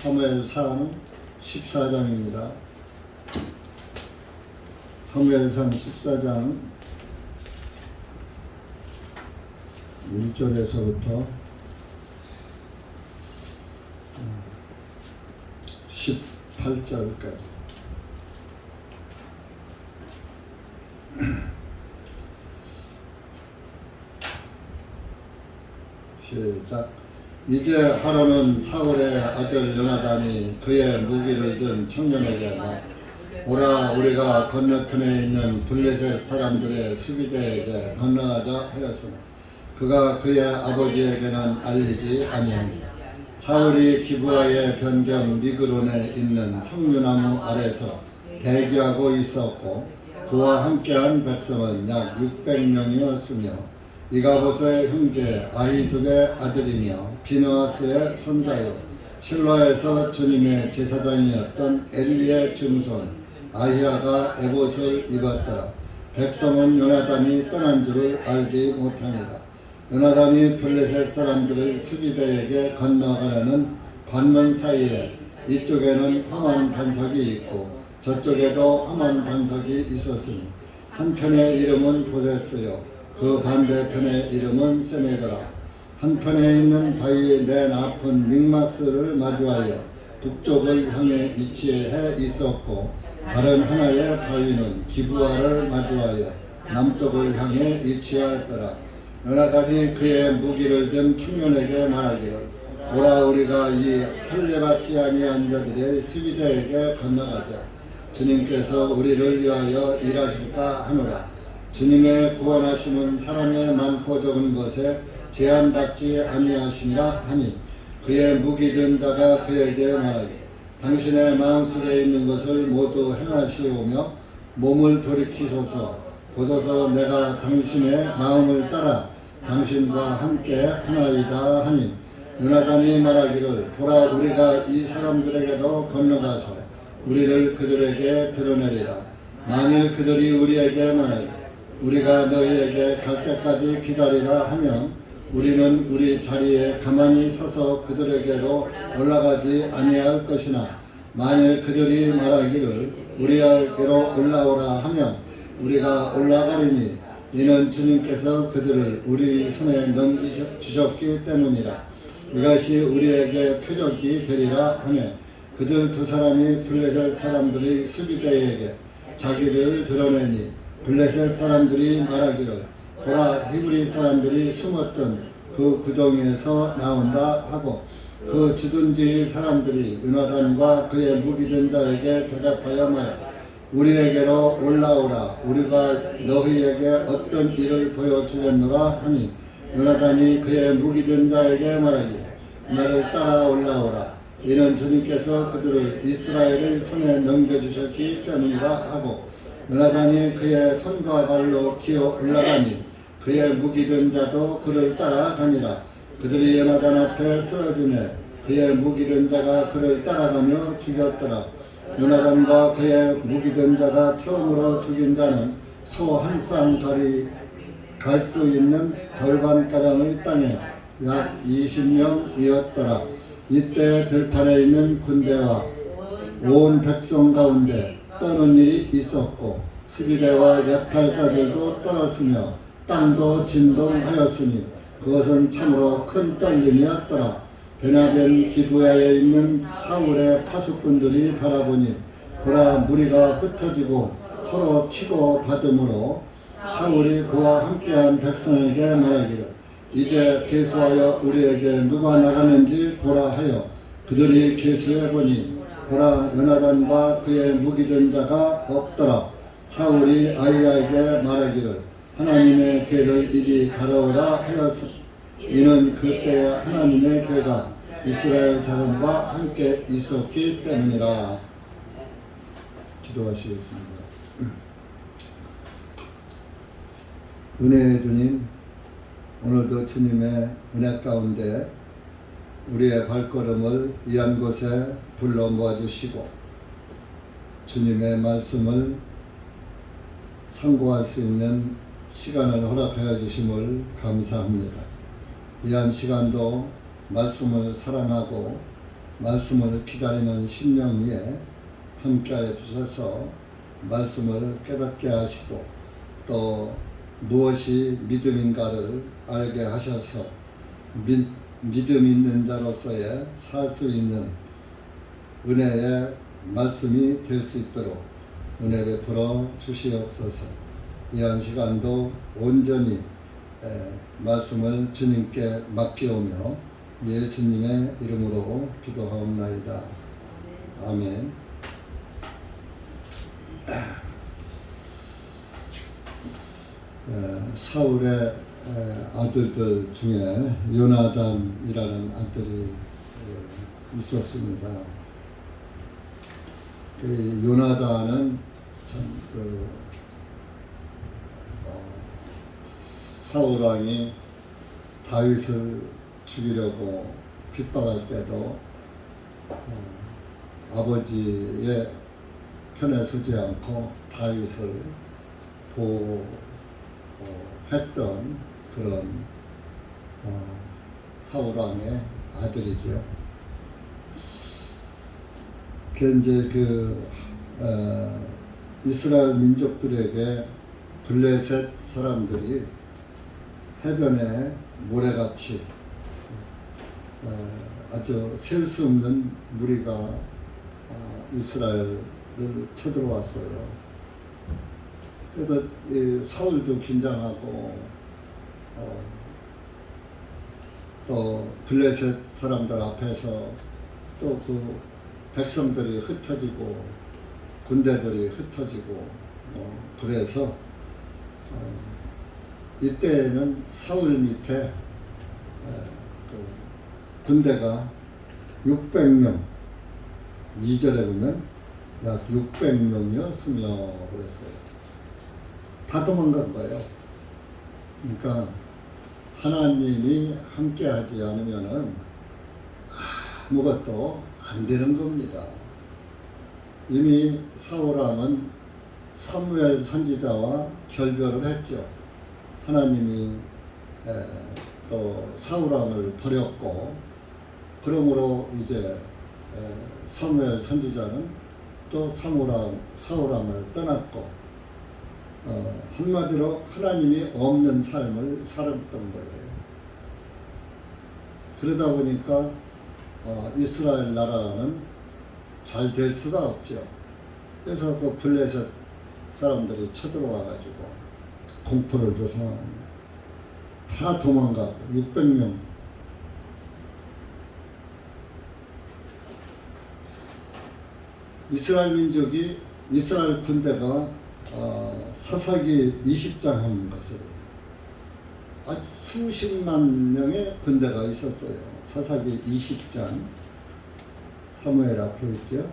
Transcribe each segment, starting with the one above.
사무엘상 14장입니다. 사무엘상 14장 1절에서부터 18절까지 시작. 이제 하루는 사울의 아들 요나단이 그의 무기를 든 청년에게 오라, 우리가 건너편에 있는 블레셋 사람들의 수비대에게 건너가자 하였으나 그가 그의 아버지에게는 알리지 아니하니 사울이 기브아의 변경 미그론에 있는 석류나무 아래서 대기하고 있었고 그와 함께한 백성은 약 600명이었으며 이가봇의 형제 아히두베의 아들이며 비느하스의 손자요 실로에서 주님의 제사장이었던 엘리의 증손 아히야가 에봇을 입었더라. 백성은 요나단이 떠난 줄을 알지 못합니다. 요나단이 블레셋 사람들의 수비대에게 건너가려는 관문 사이에 이쪽에는 험한 반석이 있고 저쪽에도 험한 반석이 있었으니 한편의 이름은 보세스요 그 반대편의 이름은 세네더라. 한편에 있는 바위의 맨 앞은 믹마스를 마주하여 북쪽을 향해 위치해 있었고 다른 하나의 바위는 기브아를 마주하여 남쪽을 향해 위치하였더라. 요나단이 그의 무기를 든 청년에게 말하기를 오라, 우리가 이 할례받지 아니한 자들의 수비대에게 건너가자. 주님께서 우리를 위하여 일하실까 하노라. 주님의 구원하심은 사람의 많고 적은 것에 제한받지 아니하시니라 하니 그의 무기 든 자가 그에게 말하기를 당신의 마음속에 있는 것을 모두 행하시오며 몸을 돌이키소서. 보소서, 내가 당신의 마음을 따라 당신과 함께 하나이다 하니 요나단이 말하기를 보라, 우리가 이 사람들에게로 건너가서 우리를 그들에게 드러내리라. 만일 그들이 우리에게 말하기를 우리가 너희에게 갈 때까지 기다리라 하면 우리는 우리 자리에 가만히 서서 그들에게로 올라가지 아니할 것이나 만일 그들이 말하기를 우리에게로 올라오라 하면 우리가 올라가리니 이는 주님께서 그들을 우리 손에 넘겨주셨기 때문이라. 이것이 우리에게 표적이 되리라 하며 그들 두 사람이 블레셋 사람들의 수비대에게 자기를 드러내니 블레셋 사람들이 말하기를 보라, 히브리 사람들이 숨었던 그 구덩이에서 나온다 하고 그 주둔지 사람들이 요나단과 그의 무기든 자에게 대답하여 말하기를 우리에게로 올라오라. 우리가 너희에게 어떤 일을 보여주겠노라 하니 요나단이 그의 무기든 자에게 말하기를 나를 따라 올라오라. 이는 주님께서 그들을 이스라엘의 손에 넘겨주셨기 때문이라 하고 요나단이 그의 손과 발로 기어 올라가니 그의 무기든 자도 그를 따라가니라. 그들이 요나단 앞에 쓰러지매 그의 무기든 자가 그를 따라가며 죽였더라. 요나단과 그의 무기든 자가 처음으로 죽인 자는 소 한 쌍가리 갈 수 있는 절반가량의 땅에 약 20명이었더라. 이때 들판에 있는 군대와 온 백성 가운데 떠는 일이 있었고 수비대와 약탈자들도 떨었으며 땅도 진동하였으니 그것은 참으로 큰 떨림이었더라. 베냐벤 기브아에 있는 사울의 파수꾼들이 바라보니 보라, 무리가 흩어지고 서로 치고 받음으로 사울이 그와 함께한 백성에게 말하기를 이제 계수하여 우리에게 누가 나가는지 보라 하여 그들이 계수해보니 보라, 요나단과 그의 무기든 자가 없더라. 사울이 아히야에게 말하기를 하나님의 궤를 이리 가려오라 하였으니 이는 그때 하나님의 궤가 이스라엘 자손과 함께 있었기 때문이라. 기도하시겠습니다. 은혜의 주님, 오늘도 주님의 은혜 가운데 우리의 발걸음을 이한 곳에 불러 모아주시고 주님의 말씀을 상고할 수 있는 시간을 허락하여 주심을 감사합니다. 이한 시간도 말씀을 사랑하고 말씀을 기다리는 심령 위에 함께하여 주셔서 말씀을 깨닫게 하시고 또 무엇이 믿음인가를 알게 하셔서 믿음 있는 자로서의 살 수 있는 은혜의 말씀이 될 수 있도록 은혜 베풀어 주시옵소서. 이 한 시간도 온전히 말씀을 주님께 맡기오며 예수님의 이름으로 기도하옵나이다. 아멘. 사울의 아들들 중에 요나단이라는 아들이 있었습니다. 그 요나단은 참 사울 왕이 다윗을 죽이려고 핍박할 때도 아버지의 편에 서지 않고 다윗을 보호했던 그런 사울 왕의 아들이죠. 이제 이스라엘 민족들에게 블레셋 사람들이 해변에 모래같이 아주 셀 수 없는 무리가 이스라엘을 쳐들어왔어요. 그래서 사울도 긴장하고 또 블레셋 사람들 앞에서 또 그 백성들이 흩어지고 군대들이 흩어지고 그래서 이때는 사울 밑에 군대가 600명, 2절에 보면 약 600명이었으며 그랬어요. 다 도망간 거예요. 그러니까 하나님이 함께하지 않으면은 아무것도 안 되는 겁니다. 이미 사울 왕은 사무엘 선지자와 결별을 했죠. 하나님이 또 사울 왕을 버렸고, 그러므로 이제 사무엘 선지자는 또 사울 왕을 떠났고, 한마디로 하나님이 없는 삶을 살았던 거예요. 그러다 보니까 이스라엘 나라는 잘 될 수가 없죠. 그래서 그 블레셋 사람들이 쳐들어와 가지고 공포를 줘서 다 도망가고 600명. 이스라엘 군대가 사사기 20장 한 것으로 아주 수십만 명의 군대가 있었어요. 사사기 20장 사무엘 앞에 있죠.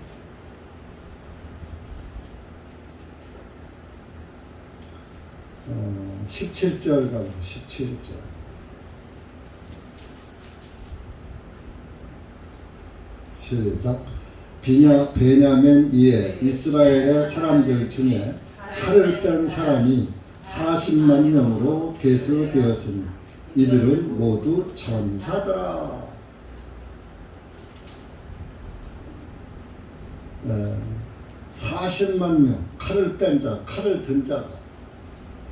17절 가면 17절. 시작. 베냐민 이에 이스라엘의 사람들 중에 칼을 뺀 사람이 40만 명으로 계수되었으니 이들은 모두 전사더라. 40만 명, 칼을 뺀 자, 칼을 든 자가.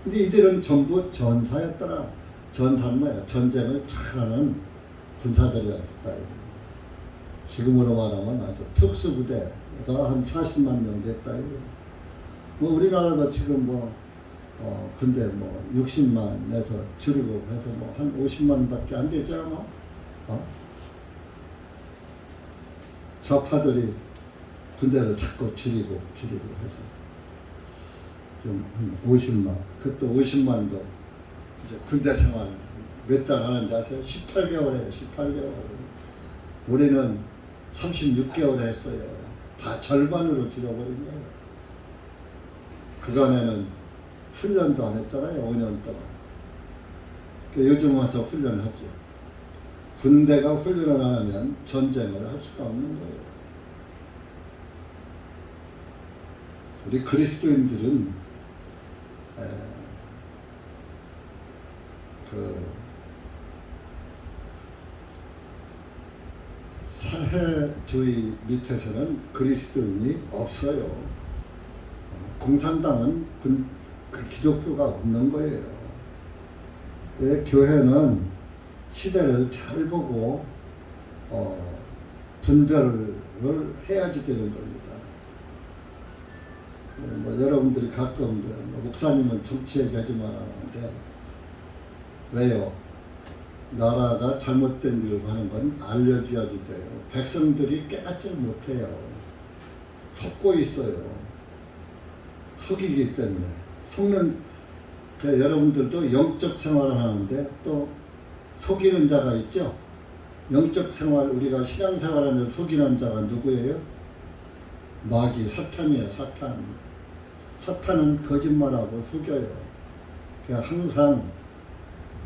근데 이들은 전부 전사였더라. 전사는 뭐야? 전쟁을 잘하는 군사들이었다. 지금으로 말하면 아주 특수부대가 한 40만 명 됐다. 뭐 우리나라도 지금 군대 60만 내서 줄이고 해서 한 50만밖에 안 되지 않아? 좌파들이 군대를 자꾸 줄이고 해서 좀 한 50만. 그것도 50만도 이제 군대 생활 몇 달 하는지 아세요? 18개월 해요. 18개월. 우리는 36개월 했어요. 다 절반으로 줄여버린 거예요. 그간에는 훈련도 안 했잖아요. 5년 동안. 요즘 와서 훈련하죠. 군대가 훈련을 안 하면 전쟁을 할 수가 없는 거예요. 우리 그리스도인들은 사회주의 밑에서는 그리스도인이 없어요. 공산당은 그 기독교가 없는 거예요. 교회는 시대를 잘 보고 분별을 해야지 되는 겁니다. 여러분들이 가끔 목사님은 정치 얘기하지 말라는데 왜요? 나라가 잘못된 일을 하는 건 알려줘야지 돼요. 백성들이 깨닫지 못해요. 속고 있어요. 속이기 때문에. 여러분들도 영적 생활을 하는데 또 속이는 자가 있죠. 영적 생활, 우리가 신앙생활하면서 속이는 자가 누구예요? 마귀, 사탄이에요. 사탄은 거짓말하고 속여요. 항상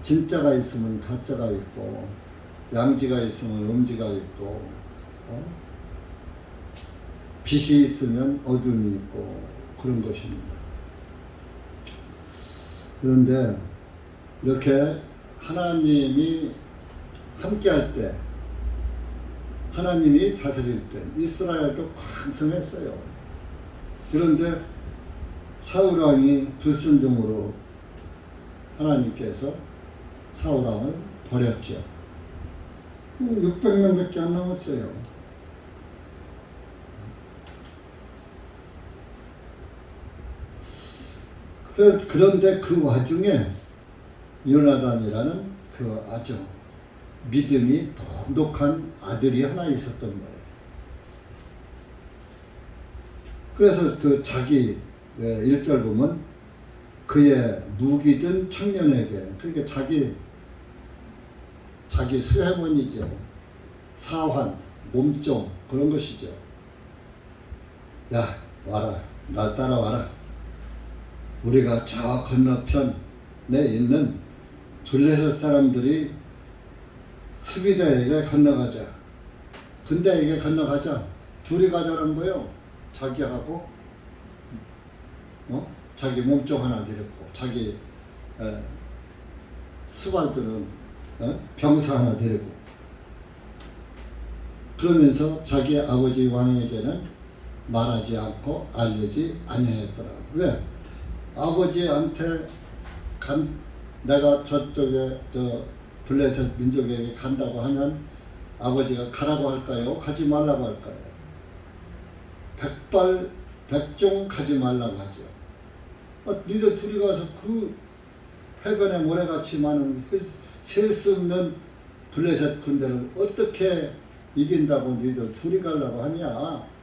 진짜가 있으면 가짜가 있고, 양지가 있으면 음지가 있고, 빛이 있으면 어둠이 있고, 그런 것입니다. 그런데 이렇게 하나님이 함께 할 때, 하나님이 다스릴 때 이스라엘도 강성했어요. 그런데 사울왕이 불순종으로 하나님께서 사울왕을 버렸죠. 600명밖에 안 남았어요. 그런데 그 와중에 요나단이라는 그 아주 믿음이 돈독한 아들이 하나 있었던 거예요. 그래서 그 자기 1절 보면 그의 무기든 청년에게, 그러니까 자기 수행원이죠. 사환, 몸종, 그런 것이죠. 야, 와라. 날 따라와라. 우리가 저 건너편에 있는 블레셋 사람들이 수비대에게 건너가자. 군대에게 건너가자. 둘이 가자는 거예요. 자기하고 자기 몸종 하나 데리고, 자기 수발들은 병사 하나 데리고, 그러면서 자기 아버지 왕에게는 말하지 않고 알리지 아니하였더라. 왜? 아버지한테 내가 저쪽에 블레셋 민족에게 간다고 하면 아버지가 가라고 할까요? 가지 말라고 할까요? 백종 가지 말라고 하죠. 니들 둘이 가서 그 해변에 모래같이 많은 셀 수 없는 블레셋 군대를 어떻게 이긴다고 니들 둘이 가려고 하냐?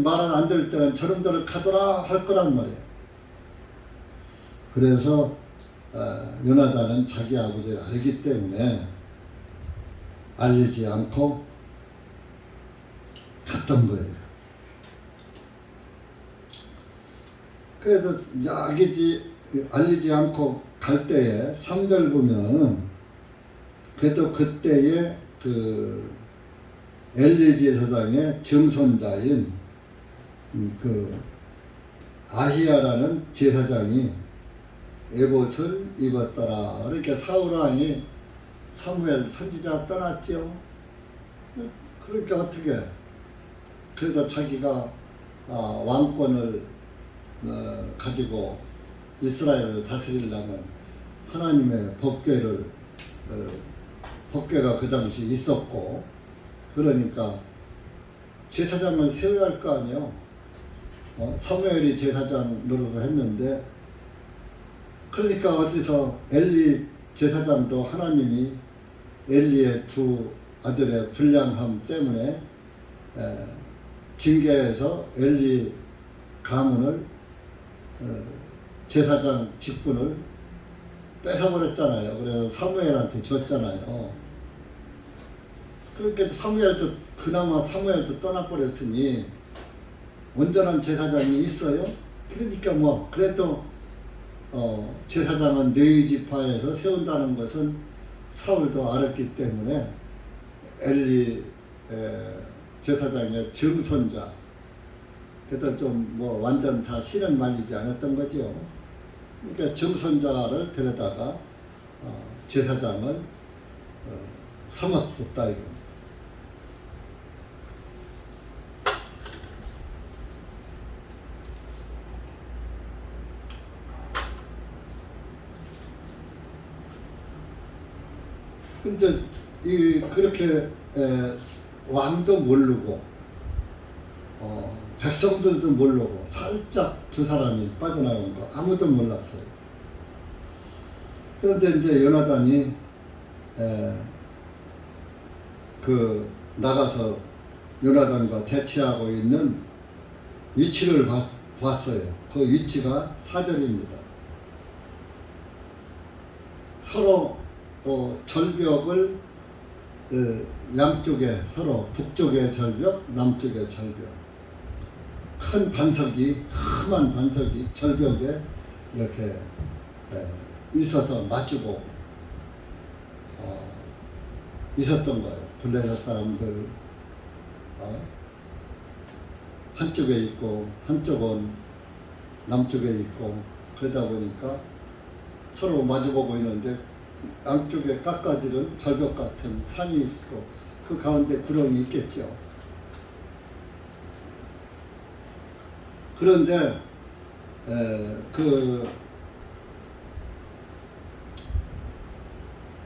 말을 안 들을 때는 저놈들을 가더라 할 거란 말이에요. 그래서 요나단은 자기 아버지를 알기 때문에 알리지 않고 갔던 거예요. 그래서 알리지 않고 갈 때에 3절 보면 그래도 그때에 그 엘리 제사장의 증손자인 그 아히야라는 제사장이 에봇을 입었더라. 그러니까 사울왕이 사무엘 선지자 떠났죠. 그러니까 어떻게? 그래도 자기가 왕권을 가지고 이스라엘을 다스리려면 하나님의 법궤가 그 당시 있었고, 그러니까 제사장을 세워야 할 거 아니에요. 사무엘이 제사장 노릇을 했는데, 그러니까 어디서 엘리 제사장도 하나님이 엘리의 두 아들의 불량함 때문에 징계해서 엘리 가문을 제사장 직분을 뺏어버렸잖아요. 그래서 사무엘한테 줬잖아요. 그렇게 그나마 사무엘도 떠나버렸으니 온전한 제사장이 있어요. 그러니까 그래도 제사장은 네 지파에서 세운다는 것은 사울도 알았기 때문에 엘리 제사장의 증손자, 그래도 좀 완전 다 씨는 말리지 않았던 거죠. 그러니까 증손자를 데려다가 제사장을 삼았었다 이거. 근데 그렇게 왕도 모르고 백성들도 모르고 살짝 두 사람이 빠져나간 거 아무도 몰랐어요. 그런데 이제 요나단이 나가서 요나단과 대치하고 있는 위치를 봤어요. 그 위치가 4절입니다. 서로 절벽을 양쪽에 서로 북쪽의 절벽, 남쪽의 절벽, 큰 반석이 험한 반석이 절벽에 이렇게 있어서 마주보고 있었던 거예요. 블레셋 사람들 한쪽에 있고 한쪽은 남쪽에 있고 그러다 보니까 서로 마주보고 있는데 양쪽에 깎아지른 절벽 같은 산이 있고 그 가운데 구렁이 있겠죠. 그런데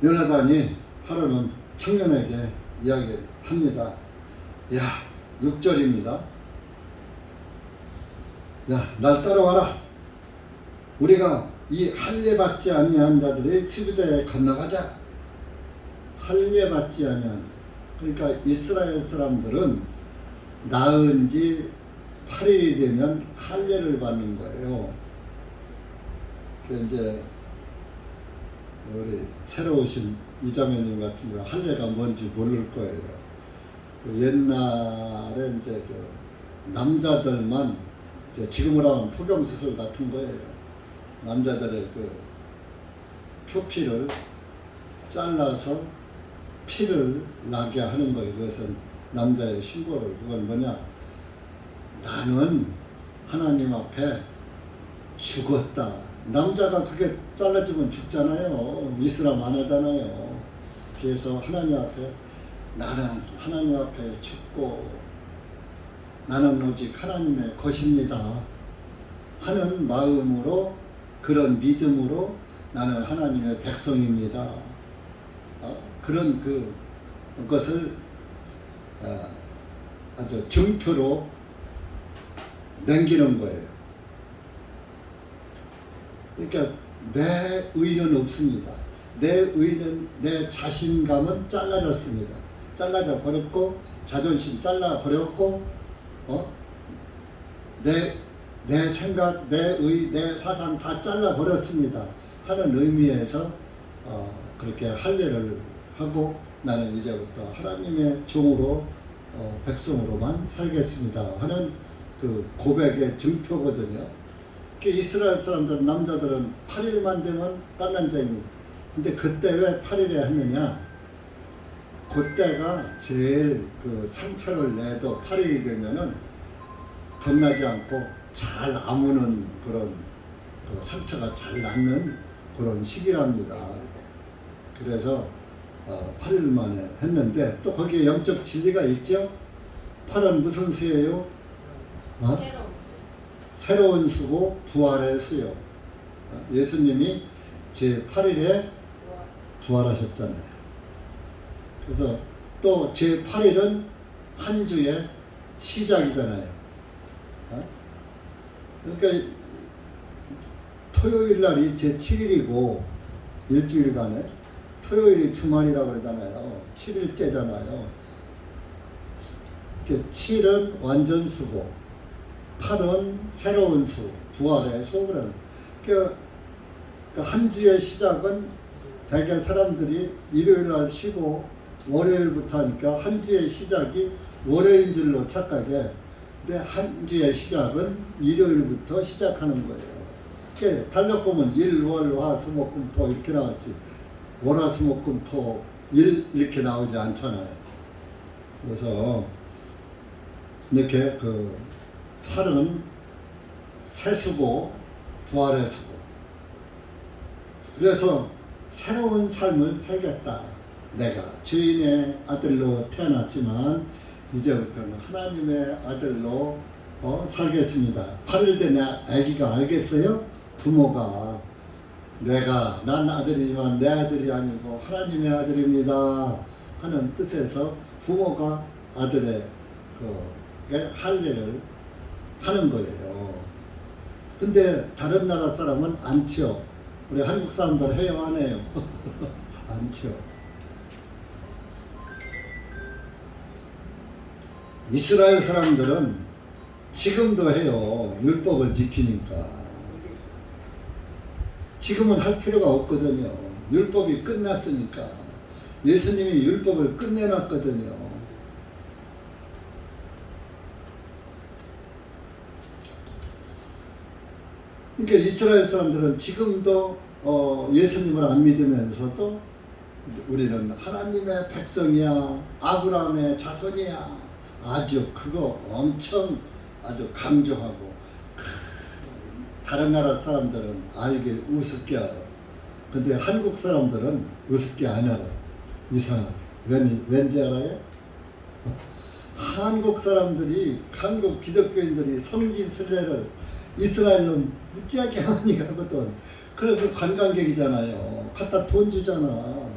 요나단이 하루는 청년에게 이야기합니다. 야, 6절입니다. 야, 날 따라와라. 우리가 이 할례받지 아니한 자들의 수비대에 건너가자. 할례받지 아니한, 그러니까 이스라엘 사람들은 낳은 지 8일이 되면 할례를 받는 거예요. 이제 우리 새로 오신 이자매님 같은 경우 할례가 뭔지 모를 거예요. 옛날에 이제 남자들만 이제 지금으로 하면 포경수술 같은 거예요. 남자들의 표피를 잘라서 피를 나게 하는 거예요. 그것은 남자의 신고를. 그건 뭐냐? 나는 하나님 앞에 죽었다. 남자가 그게 잘라주면 죽잖아요. 이슬람 안 하잖아요. 그래서 하나님 앞에 나는 하나님 앞에 죽고 나는 오직 하나님의 것입니다 하는 마음으로, 그런 믿음으로 나는 하나님의 백성입니다. 그런 그것을 아주 증표로 남기는 거예요. 그러니까 내 의는 없습니다. 내 의는, 내 자신감은 잘라졌습니다. 잘라져 버렸고, 자존심 잘라 버렸고, 내 생각, 내 의, 내 사상 다 잘라 버렸습니다 하는 의미에서 그렇게 할례를 하고 나는 이제부터 하나님의 종으로 백성으로만 살겠습니다 하는 그 고백의 증표거든요. 이스라엘 사람들, 남자들은 8일만 되면 빨란쟁이. 근데 그때 왜 8일에 했느냐? 그때가 제일 상처를 내도 8일이 되면은 덧나지 않고 잘 아무는 그런 상처가 잘 낫는 그런 시기랍니다. 그래서 8일 만에 했는데 또 거기에 영적 진리가 있죠. 8은 무슨 수예요? 새로운 수고 부활의 수요. 예수님이 제8일에 부활하셨잖아요. 그래서 또 제8일은 한 주의 시작이잖아요. 그러니까 토요일 날이 제7일이고 일주일간에 토요일이 주말이라고 그러잖아요. 7일째잖아요. 7은 완전 수고, 8은 새로운 수, 부활의 수고를. 한 주의 시작은 대개 사람들이 일요일 날 쉬고 월요일부터 하니까 한 주의 시작이 월요일인 줄로 착각해. 근데 한 주의 시작은 일요일부터 시작하는 거예요. 달력 보면 일, 월, 화, 수, 목, 금, 토 이렇게 나왔지. 월, 화, 수, 목, 금, 토, 일 이렇게 나오지 않잖아요. 그래서 이렇게 8은 새 수고, 부활의 수고. 그래서 새로운 삶을 살겠다. 내가 주인의 아들로 태어났지만 이제부터는 하나님의 아들로 살겠습니다. 8일 된 아기가 알겠어요? 부모가 난 아들이지만 내 아들이 아니고 하나님의 아들입니다 하는 뜻에서 부모가 아들의 할례를 하는 거예요. 근데 다른 나라 사람은 안죠. 우리 한국 사람들 해요, 안 해요? 안죠. 이스라엘 사람들은 지금도 해요. 율법을 지키니까. 지금은 할 필요가 없거든요. 율법이 끝났으니까. 예수님이 율법을 끝내놨거든요. 그러니까 이스라엘 사람들은 지금도 예수님을 안 믿으면서도 우리는 하나님의 백성이야, 아브라함의 자손이야, 아주 그거 엄청 아주 강조하고, 다른 나라 사람들은 알길 우습게 알아. 근데 한국 사람들은 우습게 안 알아. 이상하게. 왠지 알아요? 한국 사람들이, 한국 기독교인들이 성지순례를 이스라엘로 무지하게 많이 가거든. 그래도 관광객이잖아요. 갖다 돈 주잖아.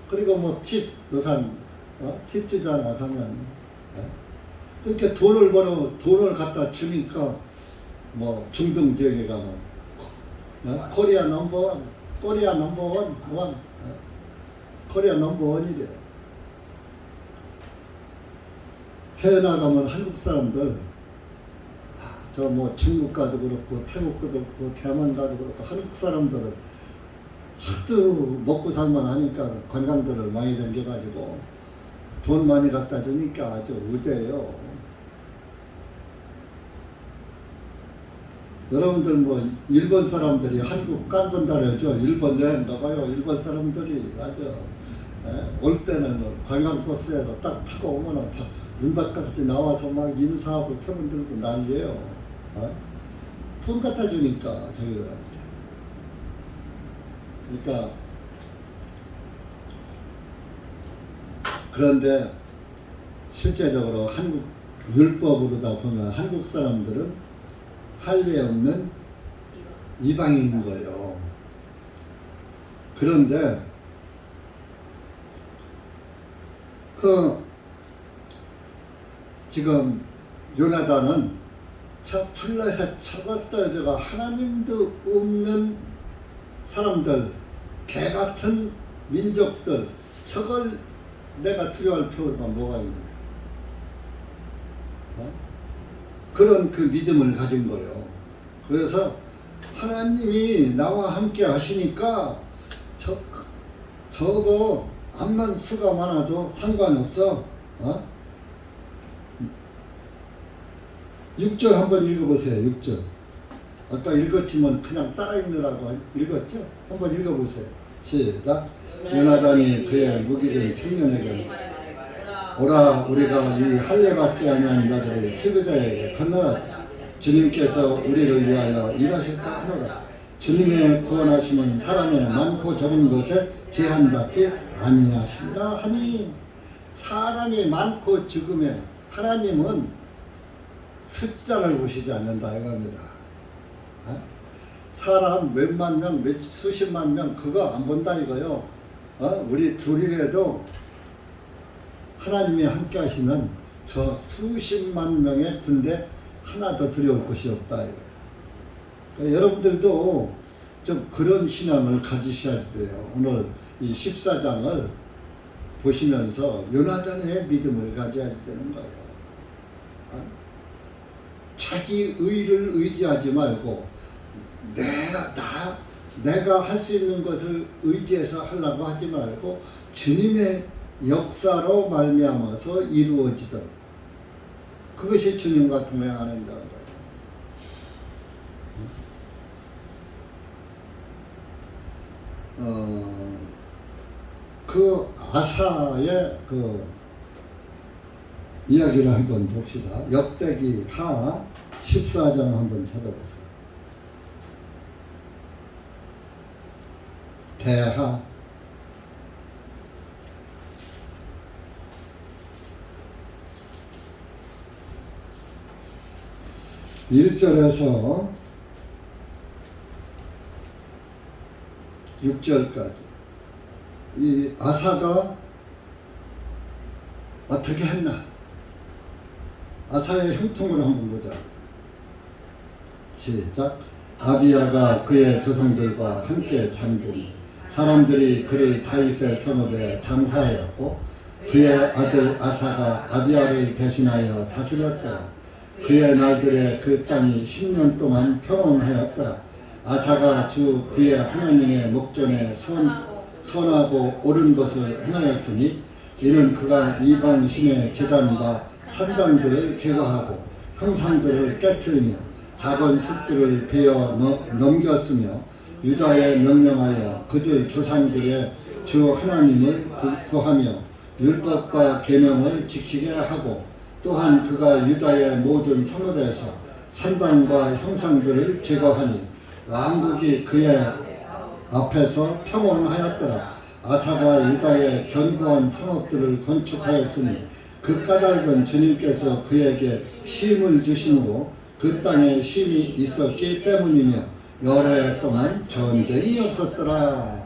그리고 뭐 팁, 노산, 팁 주잖아, 가면. 그러니까 돈을 갖다 주니까, 뭐 중동 지역에 가면 코리아 넘버원, 코리아 넘버원이래. 해외 나가면 한국 사람들, 저 뭐 중국 가도 그렇고 태국 가도 그렇고 대만 가도 그렇고, 한국 사람들은 하도 먹고 살만 하니까 관광들을 많이 댕겨가지고 돈 많이 갖다 주니까 아주 우대요. 여러분들 뭐 일본 사람들이 한국 깐분다래죠. 일본 여행 가봐요. 일본 사람들이 아주 올 때는 관광버스에서 딱 타고 오면은 문 밖까지 나와서 막 인사하고 손을 들고 난리예요. 돈 갖다 주니까 저희들한테. 그러니까 그런데 실제적으로 한국 율법으로다 보면 한국 사람들은 할례 없는 이방인인 거예요. 그런데 지금 요나단은 저 블레셋 저것들 저거 하나님도 없는 사람들, 개 같은 민족들, 저걸 내가 두려워할 필요가 뭐가 있냐. 그런 그 믿음을 가진 거예요. 그래서 하나님이 나와 함께 하시니까 저거 암만 수가 많아도 상관없어. 6절 한번 읽어보세요. 6절. 아까 읽었지만 그냥 따라 읽느라고 읽었죠? 한번 읽어보세요. 시작. 요나단이 그의 무기를 청년에게 오라, 우리가 이 할례 받지 아니한 자들의 수비자에게 건너가자. 주님께서 우리를 위하여 일하실까 하노라. 주님의 구원하심은 사람의 많고 적은 것에 제한받지 아니하시라 하니, 사람이 많고 적음에 하나님은 숫자를 보시지 않는다 이겁니다. 사람 몇만 명, 수십만 명 그거 안 본다 이거요. 우리 둘이라도 하나님이 함께 하시면 저 수십만 명의 군대 하나 더 두려울 것이 없다 이거예요. 그러니까 여러분들도 좀 그런 신앙을 가지셔야 돼요. 오늘 이 14장을 보시면서 요나단의 믿음을 가져야 되는 거예요. 자기 의를 의지하지 말고 내가 할 수 있는 것을 의지해서 하려고 하지 말고 주님의 역사로 말미암아서 이루어지도록, 그것이 주님과 동행하는 거예요. 그 아사의 그 이야기를 한번 봅시다. 역대기 하 14장 한번 찾아보세요. 대하 1절에서 6절까지 이 아사가 어떻게 했나? 아사의 형통을 한번 보자. 시작. 아비야가 그의 조상들과 함께 잠든 사람들이 그를 다윗의 성읍에 장사하였고 그의 아들 아사가 아비야를 대신하여 다스렸더라. 그의 날들에 그 땅이 10년 동안 평온하였더라. 아사가 주 그의 하나님의 목전에 선하고 옳은 것을 행하였으니 이는 그가 이방 신의 제단과 산당들을 제거하고 형상들을 깨뜨리며 작은 숲들을 베어 넘겼으며 유다에 명령하여 그들 조상들의 주 하나님을 구하며 율법과 계명을 지키게 하고 또한 그가 유다의 모든 성읍에서 산당과 형상들을 제거하니 왕국이 그의 앞에서 평온하였더라. 아사가 유다의 견고한 성읍들을 건축하였으니 그 까닭은 주님께서 그에게 쉼을 주심으로 그 땅에 쉼이 있었기 때문이며 여러 해 동안 전쟁이 없었더라.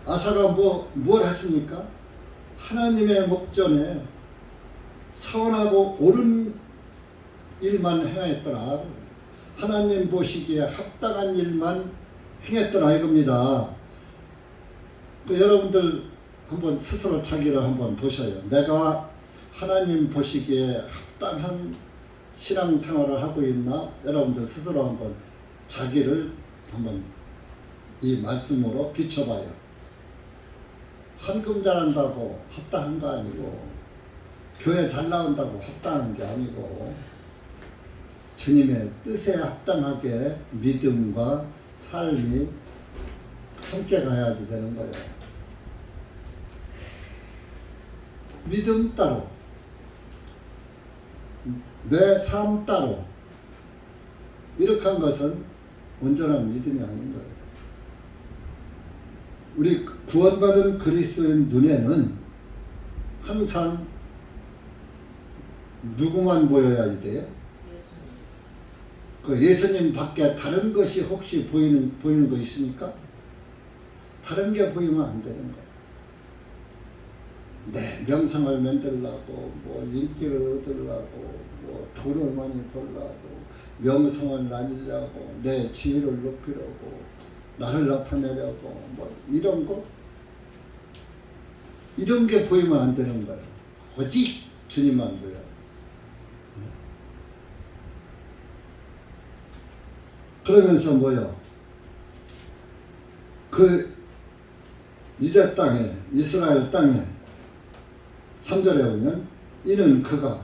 아사가 뭘 했습니까? 하나님의 목전에 선하고 옳은 일만 행했더라. 하나님 보시기에 합당한 일만 행했더라 이겁니다. 여러분들 한번 스스로 자기를 한번 보셔요. 내가 하나님 보시기에 합당한 신앙생활을 하고 있나? 여러분들 스스로 한번 자기를 한번 이 말씀으로 비춰봐요. 헌금 잘한다고 합당한 거 아니고 교회 잘 나온다고 합당한 게 아니고 주님의 뜻에 합당하게 믿음과 삶이 함께 가야지 되는 거예요. 믿음 따로 내 삶 따로 이렇게 한 것은 온전한 믿음이 아닌 거예요. 우리 구원받은 그리스도인 눈에는 항상 누구만 보여야 돼요? 그 예수님 밖에 다른 것이 혹시 보이는 거 있습니까? 다른 게 보이면 안 되는 거예요. 내 명성을 만들려고 뭐 인기를 얻으려고 뭐 돈을 많이 벌려고 명성을 날리려고 내 지위를 높이려고 나를 나타내려고 뭐 이런 거 이런 게 보이면 안 되는 거예요. 오직 주님만 보여요. 그러면서 뭐요? 그 유대 땅에 이스라엘 땅에 3절에 보면 이는 그가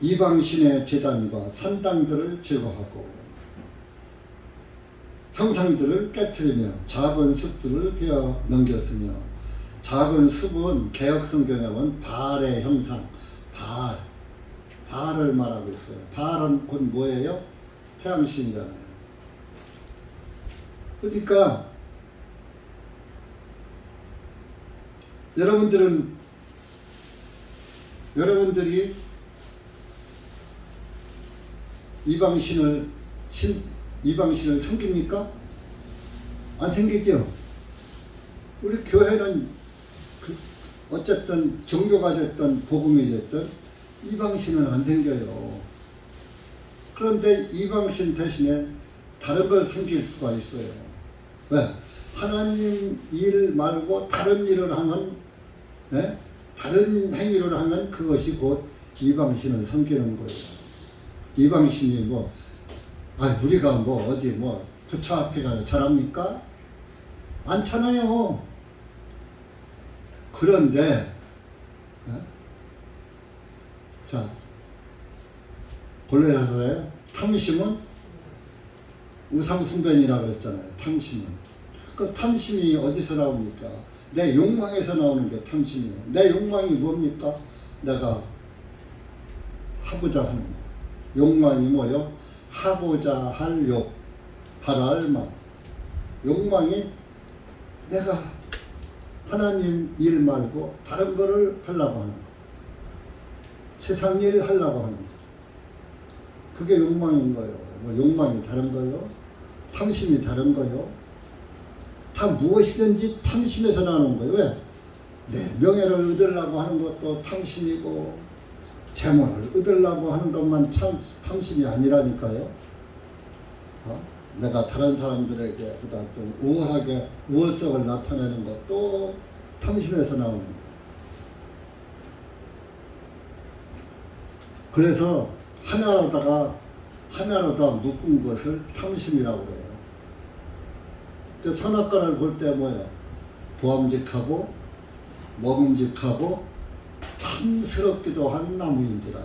이방신의 제단과 산당들을 제거하고 형상들을 깨뜨리며 작은 숲들을 베어 넘겼으며 작은 숲은 개혁성경에는 바알의 형상 바알을 말하고 있어요. 바알은 곧 뭐예요? 태양신이잖아요. 그러니까 여러분들이 이방신을 섬깁니까? 안 섬기죠? 우리 교회는 어쨌든 종교가 됐든 복음이 됐든 이방신은 안 섬겨요. 그런데 이방신 대신에 다른 걸 섬길 수가 있어요. 왜? 하나님 일 말고 다른 일을 하면, 다른 행위를 하면 그것이 곧 이방신을 섬기는 거예요. 이방신이 우리가 어디 부처 앞에 가서 잘합니까? 않잖아요. 그런데, 자, 골로새서에 탐심은 우상숭배니라고 그랬잖아요. 탐심은. 그 탐심이 어디서 나옵니까? 내 욕망에서 나오는 게 탐심이에요. 내 욕망이 뭡니까? 내가 하고자 하는 거. 욕망이 뭐요? 하고자 할 욕, 바랄 마. 욕망이 내가 하나님 일 말고 다른 거를 하려고 하는 거. 세상 일 하려고 하는 거. 그게 욕망인 거예요. 뭐 욕망이 다른 거요? 탐심이 다른 거요? 다 무엇이든지 탐심에서 나오는 거예요. 왜? 내 명예를 얻으려고 하는 것도 탐심이고 재물을 얻으려고 하는 것만 참 탐심이 아니라니까요. 내가 다른 사람들에게 보다 좀 우월하게 우월성을 나타내는 것도 탐심에서 나오는 거예요. 그래서 하나로다 묶은 것을 탐심이라고 해요. 선악과를 볼 때 뭐예요? 보암직하고 먹음직하고 탐스럽기도 한 나무인지라.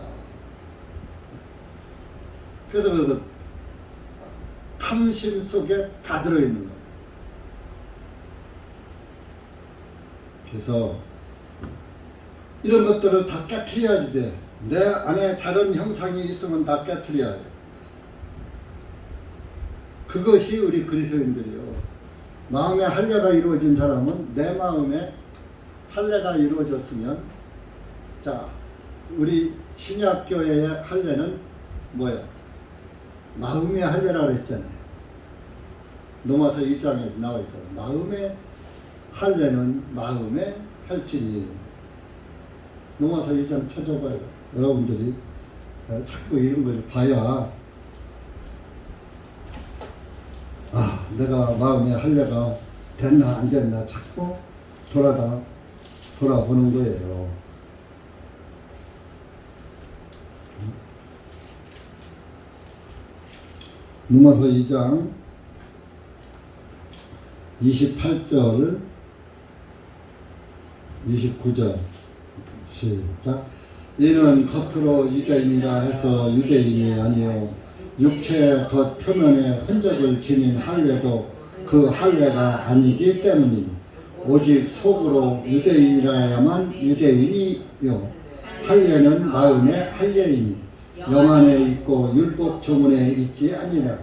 그래서 그 탐심 속에 다 들어있는 거예요. 그래서 이런 것들을 다 깨트려야지 돼. 내 안에 다른 형상이 있으면 다 깨트려야 돼. 그것이 우리 그리스도인들이요. 마음의 할례가 이루어진 사람은 내 마음에 할례가 이루어졌으면, 자, 우리 신약교회의 할례는 뭐예요? 마음의 할례라고 했잖아요. 로마서 2장에 나와 있잖아요. 마음의 할례는 마음에 할지니. 로마서 2장 찾아봐요. 여러분들이 자꾸 이런 걸 봐야 내가 마음의 할례가 됐나 안 됐나 자꾸 돌아보는 거예요. 로마서 2장 28절 29절 시작. 이는 겉으로 유대인이라 해서 유대인이 아니요 육체의 겉 표면에 흔적을 지닌 할례도 그 할례가 아니기 때문이니 오직 속으로 유대인이라야만 유대인이요 할례는 마음의 할례이니 영 안에 있고 율법 조문에 있지 아니라.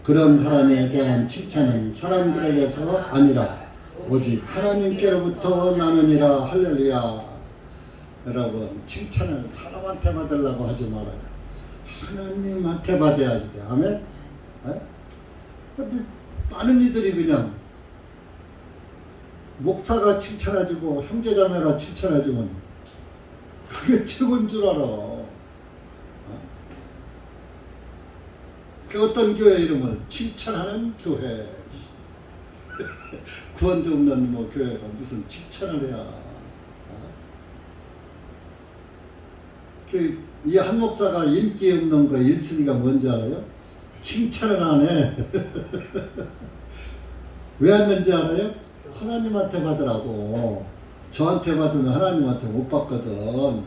그런 사람에 대한 칭찬은 사람들에게서 아니라 오직 하나님께로부터 나느니라. 할렐루야. 여러분, 칭찬은 사람한테 받으려고 하지 말아요. 하나님한테 받아야지 돼. 아멘? 근데 많은 이들이 그냥 목사가 칭찬해주고 형제자매가 칭찬해주면 그게 최고인 줄 알아. 그 어떤 교회 이름을 칭찬하는 교회. 구원도 없는 뭐 교회가 무슨 칭찬을 해야. 이 한 목사가 인기 없는 거 1순위가 뭔지 알아요? 칭찬을 안 해. 왜 안 하는지 알아요? 하나님한테 받으라고. 저한테 받으면 하나님한테 못 받거든.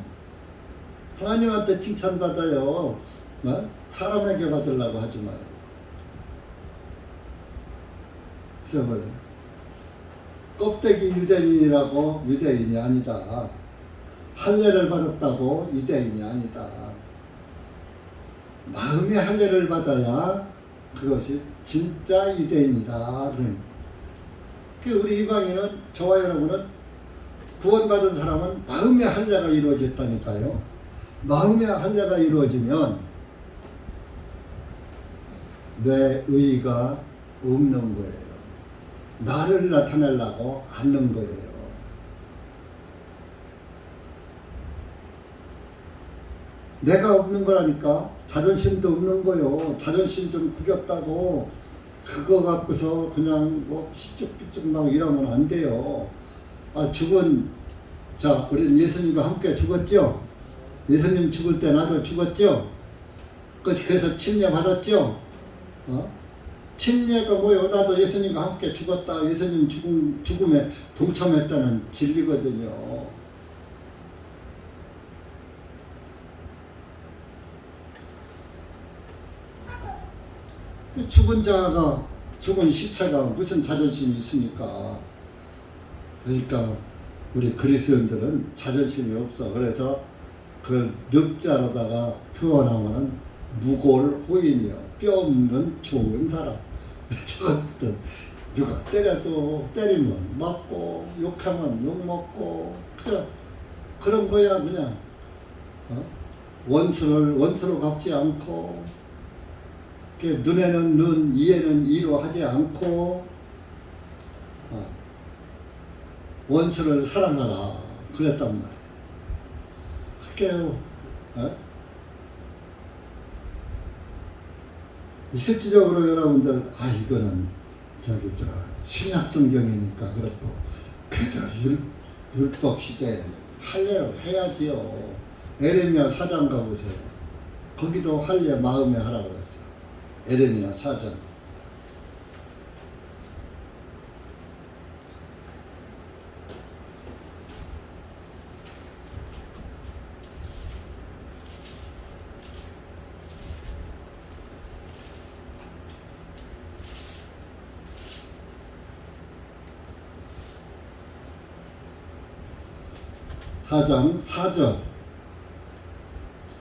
하나님한테 칭찬받아요. 사람에게 받으려고 하지 말고. 그래서 뭐예요? 껍데기 유대인이라고 유대인이 아니다. 할례를 받았다고 유대인이 아니다. 마음의 할례를 받아야 그것이 진짜 유대인이다. 우리 이방인은, 저와 여러분은 구원받은 사람은 마음의 할례가 이루어졌다니까요. 마음의 할례가 이루어지면 내 의의가 없는 거예요. 나를 나타내려고 하는 거예요. 내가 없는 거라니까. 자존심도 없는 거요. 자존심 좀 구겼다고 그거 갖고서 그냥 뭐 시쭉삐쭉 막 이러면 안 돼요. 자, 우리는 예수님과 함께 죽었죠? 예수님 죽을 때 나도 죽었죠? 그래서 침례 받았죠? 침례가 뭐요? 나도 예수님과 함께 죽었다. 예수님 죽음에 동참했다는 진리거든요. 죽은 시체가 무슨 자존심이 있습니까? 그러니까 우리 그리스도인들은 자존심이 없어. 그래서 그걸 늑자로다가 표현하면은 무골호인이요. 뼈 없는 좋은 사람. 저것들 누가 때려도 때리면 맞고 욕하면 욕먹고 그런 거야 그냥. 원수를 원수로 갚지 않고, 눈에는 눈, 이에는 이로 하지 않고, 원수를 사랑하라 그랬단 말이에요. 할게요. 실질적으로 여러분들, 이거는 신약 성경이니까 그렇고, 그래도 율법 시대에 할례를 해야지요. 에레미야 4장 가보세요. 거기도 할례 마음에 하라고 했어요. 에레미야 4장. 사장 4절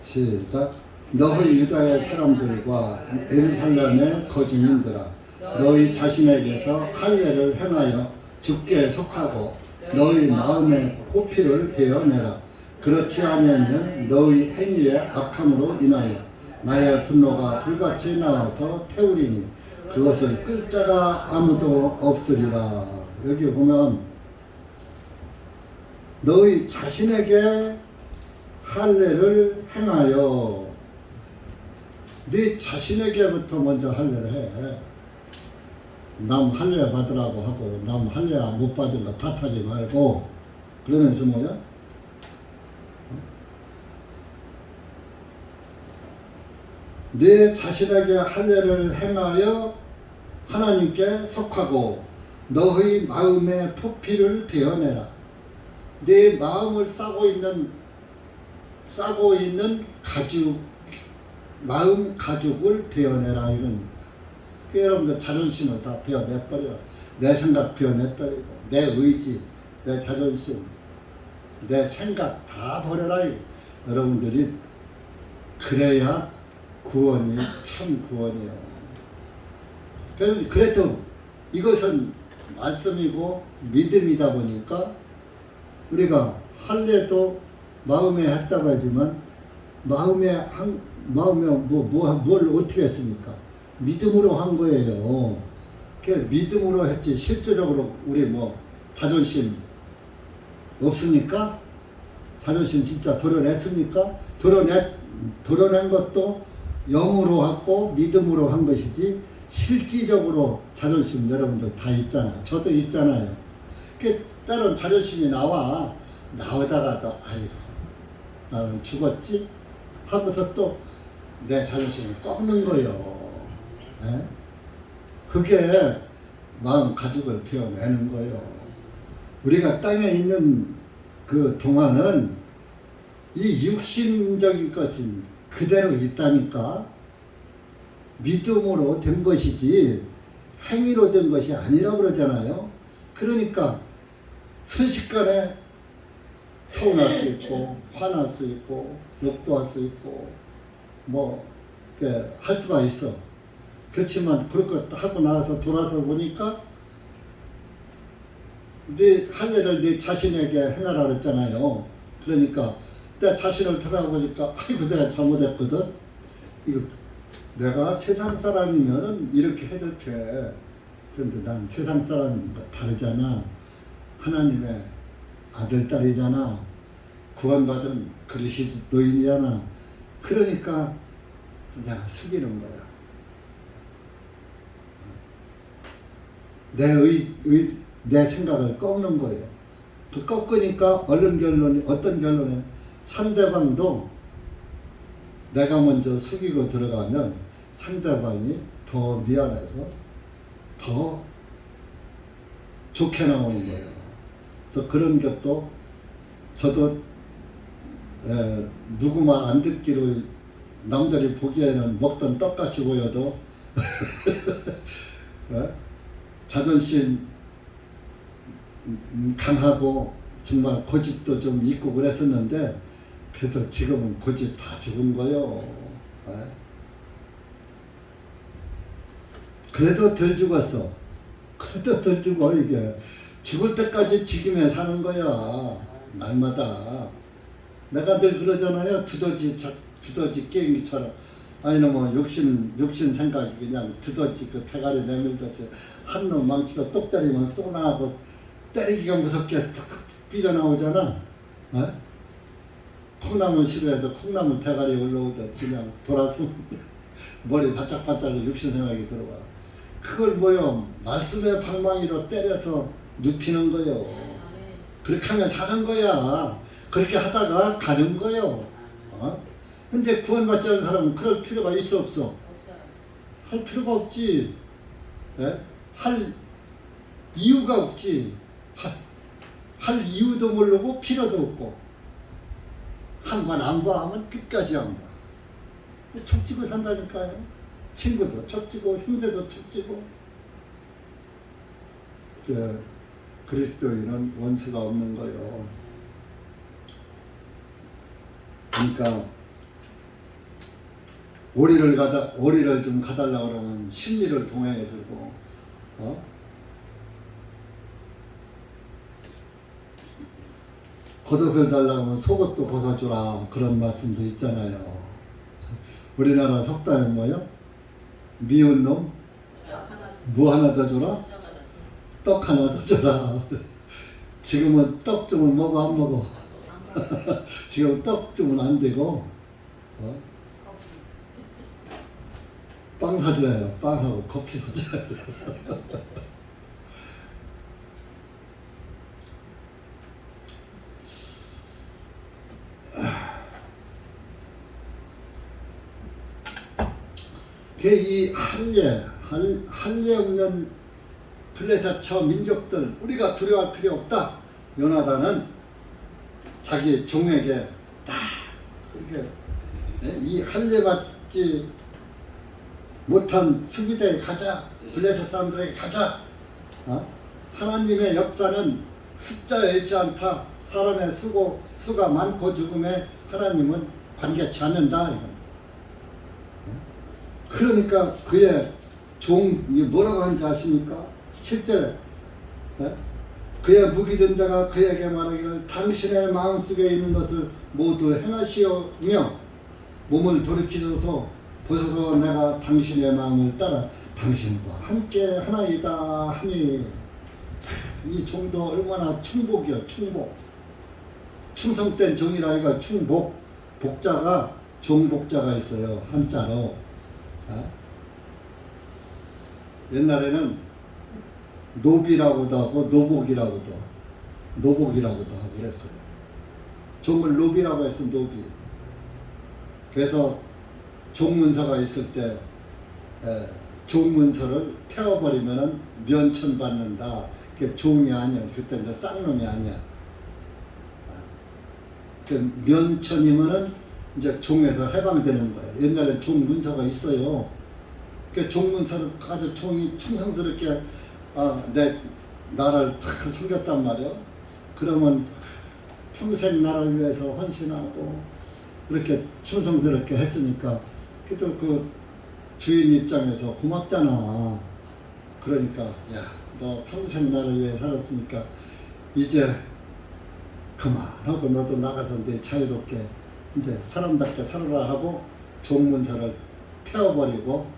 시작. 너희 유다의 사람들과 예루살렘의 거주민들아, 너희 자신에게서 할례를 행하여 주께 속하고 너희 마음의 호피를 베어내라. 그렇지 아니하면 너희 행위의 악함으로 인하여 나의 분노가 불같이 나와서 태우리니 그것을 끌 자가 아무도 없으리라. 여기 보면 너희 자신에게 할례를 행하여, 네 자신에게부터 먼저 할례를 해. 남 할례 받으라고 하고 남 할례 못 받은 거 탓하지 말고. 그러면서 뭐야? 네 자신에게 할례를 행하여 하나님께 속하고 너희 마음의 포피를 베어내라. 내 마음을 싸고 있는 가죽, 마음 가죽을 베어내라 이겁니다. 여러분들 자존심을 다 베어내버려. 내 생각 베어내버리고, 내 의지, 내 자존심, 내 생각 다 버려라. 여러분들이 그래야 구원이 참 구원이에요. 그래도 이것은 말씀이고 믿음이다 보니까 우리가 할례도 마음에 했다고 하지만 마음에 뭘 어떻게 했습니까? 믿음으로 한 거예요. 믿음으로 했지. 실제적으로 우리 자존심 없습니까? 자존심 진짜 드러냈습니까? 드러낸 것도 영으로 하고 믿음으로 한 것이지, 실질적으로 자존심 여러분들 다 있잖아요. 저도 있잖아요. 때론 자존심이 나오다가도 아이고 나는 죽었지 하면서 또 내 자존심을 꺾는 거예요. 네? 그게 마음 가죽을 베어내는 거예요. 우리가 땅에 있는 그 동안은 이 육신적인 것이 그대로 있다니까. 믿음으로 된 것이지 행위로 된 것이 아니라고 그러잖아요. 그러니까 순식간에 서운할 수 있고 화날 수 있고 욕도 할 수 있고 할 수가 있어. 그렇지만 그렇게 하고 나서 돌아서 보니까 네 할례를 네 자신에게 행하라 그랬잖아요. 그러니까 내 자신을 돌아보니까 아이고 내가 잘못했거든. 이거 내가 세상 사람이면 이렇게 해도 돼. 그런데 난 세상 사람과 다르잖아. 하나님의 아들, 딸이잖아. 구원받은 그리스도인이잖아. 그러니까 내가 숙이는 거야. 내 생각을 꺾는 거예요. 그 꺾으니까 어떤 결론에 상대방도 내가 먼저 숙이고 들어가면 상대방이 더 미안해서 더 좋게 나오는 거예요. 그런 것도 저도 누구 말 안 듣기로 남들이 보기에는 먹던 떡같이 보여도 자존심 강하고 정말 고집도 좀 있고 그랬었는데 그래도 지금은 고집 다 죽은 거요. 그래도 덜 죽었어. 그래도 덜 죽어. 이게 죽을 때까지 죽이며 사는 거야. 날마다. 내가 늘 그러잖아요. 두더지 두더지 게임기처럼. 아니 뭐 욕심 생각이 그냥 두더지 그 대가리 내밀듯이 한 놈 망치다 똑 때리면 쏘나하고 때리기가 무섭게 탁 삐져나오잖아. 어? 콩나물 싫어해서 콩나물 대가리 올라오듯 그냥 돌아서 머리 바짝바짝 욕심 생각이 들어와. 그걸 뭐요? 말씀의 방망이로 때려서 눕히는 거요. 그렇게 하면 사는 거야. 그렇게 하다가 가는 거요. 어? 근데 구원받지 않은 사람은 그럴 필요가 있어 없어? 할 필요가 없지. 예? 할 이유가 없지. 할 이유도 모르고 필요도 없고 한 번 안 봐 하면 끝까지 안 봐. 척지고 산다니까요. 친구도 척지고 형제도 척지고. 그리스도인은 원수가 없는 거요. 그러니까 오리를 좀 가달라고 그러면 심리를 동행해 들고, 겉옷을 달라고 하면 속옷도 벗어주라 그런 말씀도 있잖아요. 우리나라 속담에 뭐요? 미운 놈 무 하나 더 줘라? 떡 하나 더 줘라. 지금은 떡 주면 먹어 안 먹어? 지금 떡 주면 안 되고 빵 사줘요. 빵하고 커피 사줘요. 이 할례 없는 블레셋처 민족들 우리가 두려워할 필요 없다. 요나단은 자기 종에게 딱 이렇게 이 할례 받지 못한 수비대에 가자. 블레셋 사람들에게 가자. 하나님의 역사는 숫자에 있지 않다. 사람의 수가 많고 죽음에 하나님은 관계치 않는다. 그러니까 그의 종이 뭐라고 하는지 아십니까? 실제 그의 무기든 자가 그에게 말하기를 당신의 마음속에 있는 것을 모두 행하시오며 몸을 돌이키셔서 보셔서 내가 당신의 마음을 따라 당신과 함께 하나이다 하니 이 종도 얼마나 충복이요. 충성된 종이라 이거 충복. 복자가 종복자가 있어요. 한자로. 옛날에는 노비라고도 하고 노복이라고도 하고 그랬어요. 종을 노비라고 해서 노비. 그래서 종문서가 있을 때 종문서를 태워버리면은 면천 받는다. 그게 종이 아니야. 그때 이제 쌍놈이 아니야. 그 면천이면은 이제 종에서 해방되는 거예요. 옛날에 종문서가 있어요. 그 종문서를 가지고 종이 충성스럽게 내 나라를 잘 섬겼단 말이에요. 그러면 평생 나라를 위해서 헌신하고 그렇게 충성스럽게 했으니까 그래도 그 주인 입장에서 고맙잖아. 그러니까 야, 너 평생 나를 위해 살았으니까 이제 그만하고 너도 나가서 내 자유롭게 이제 사람답게 살아라 하고 종문서를 태워버리면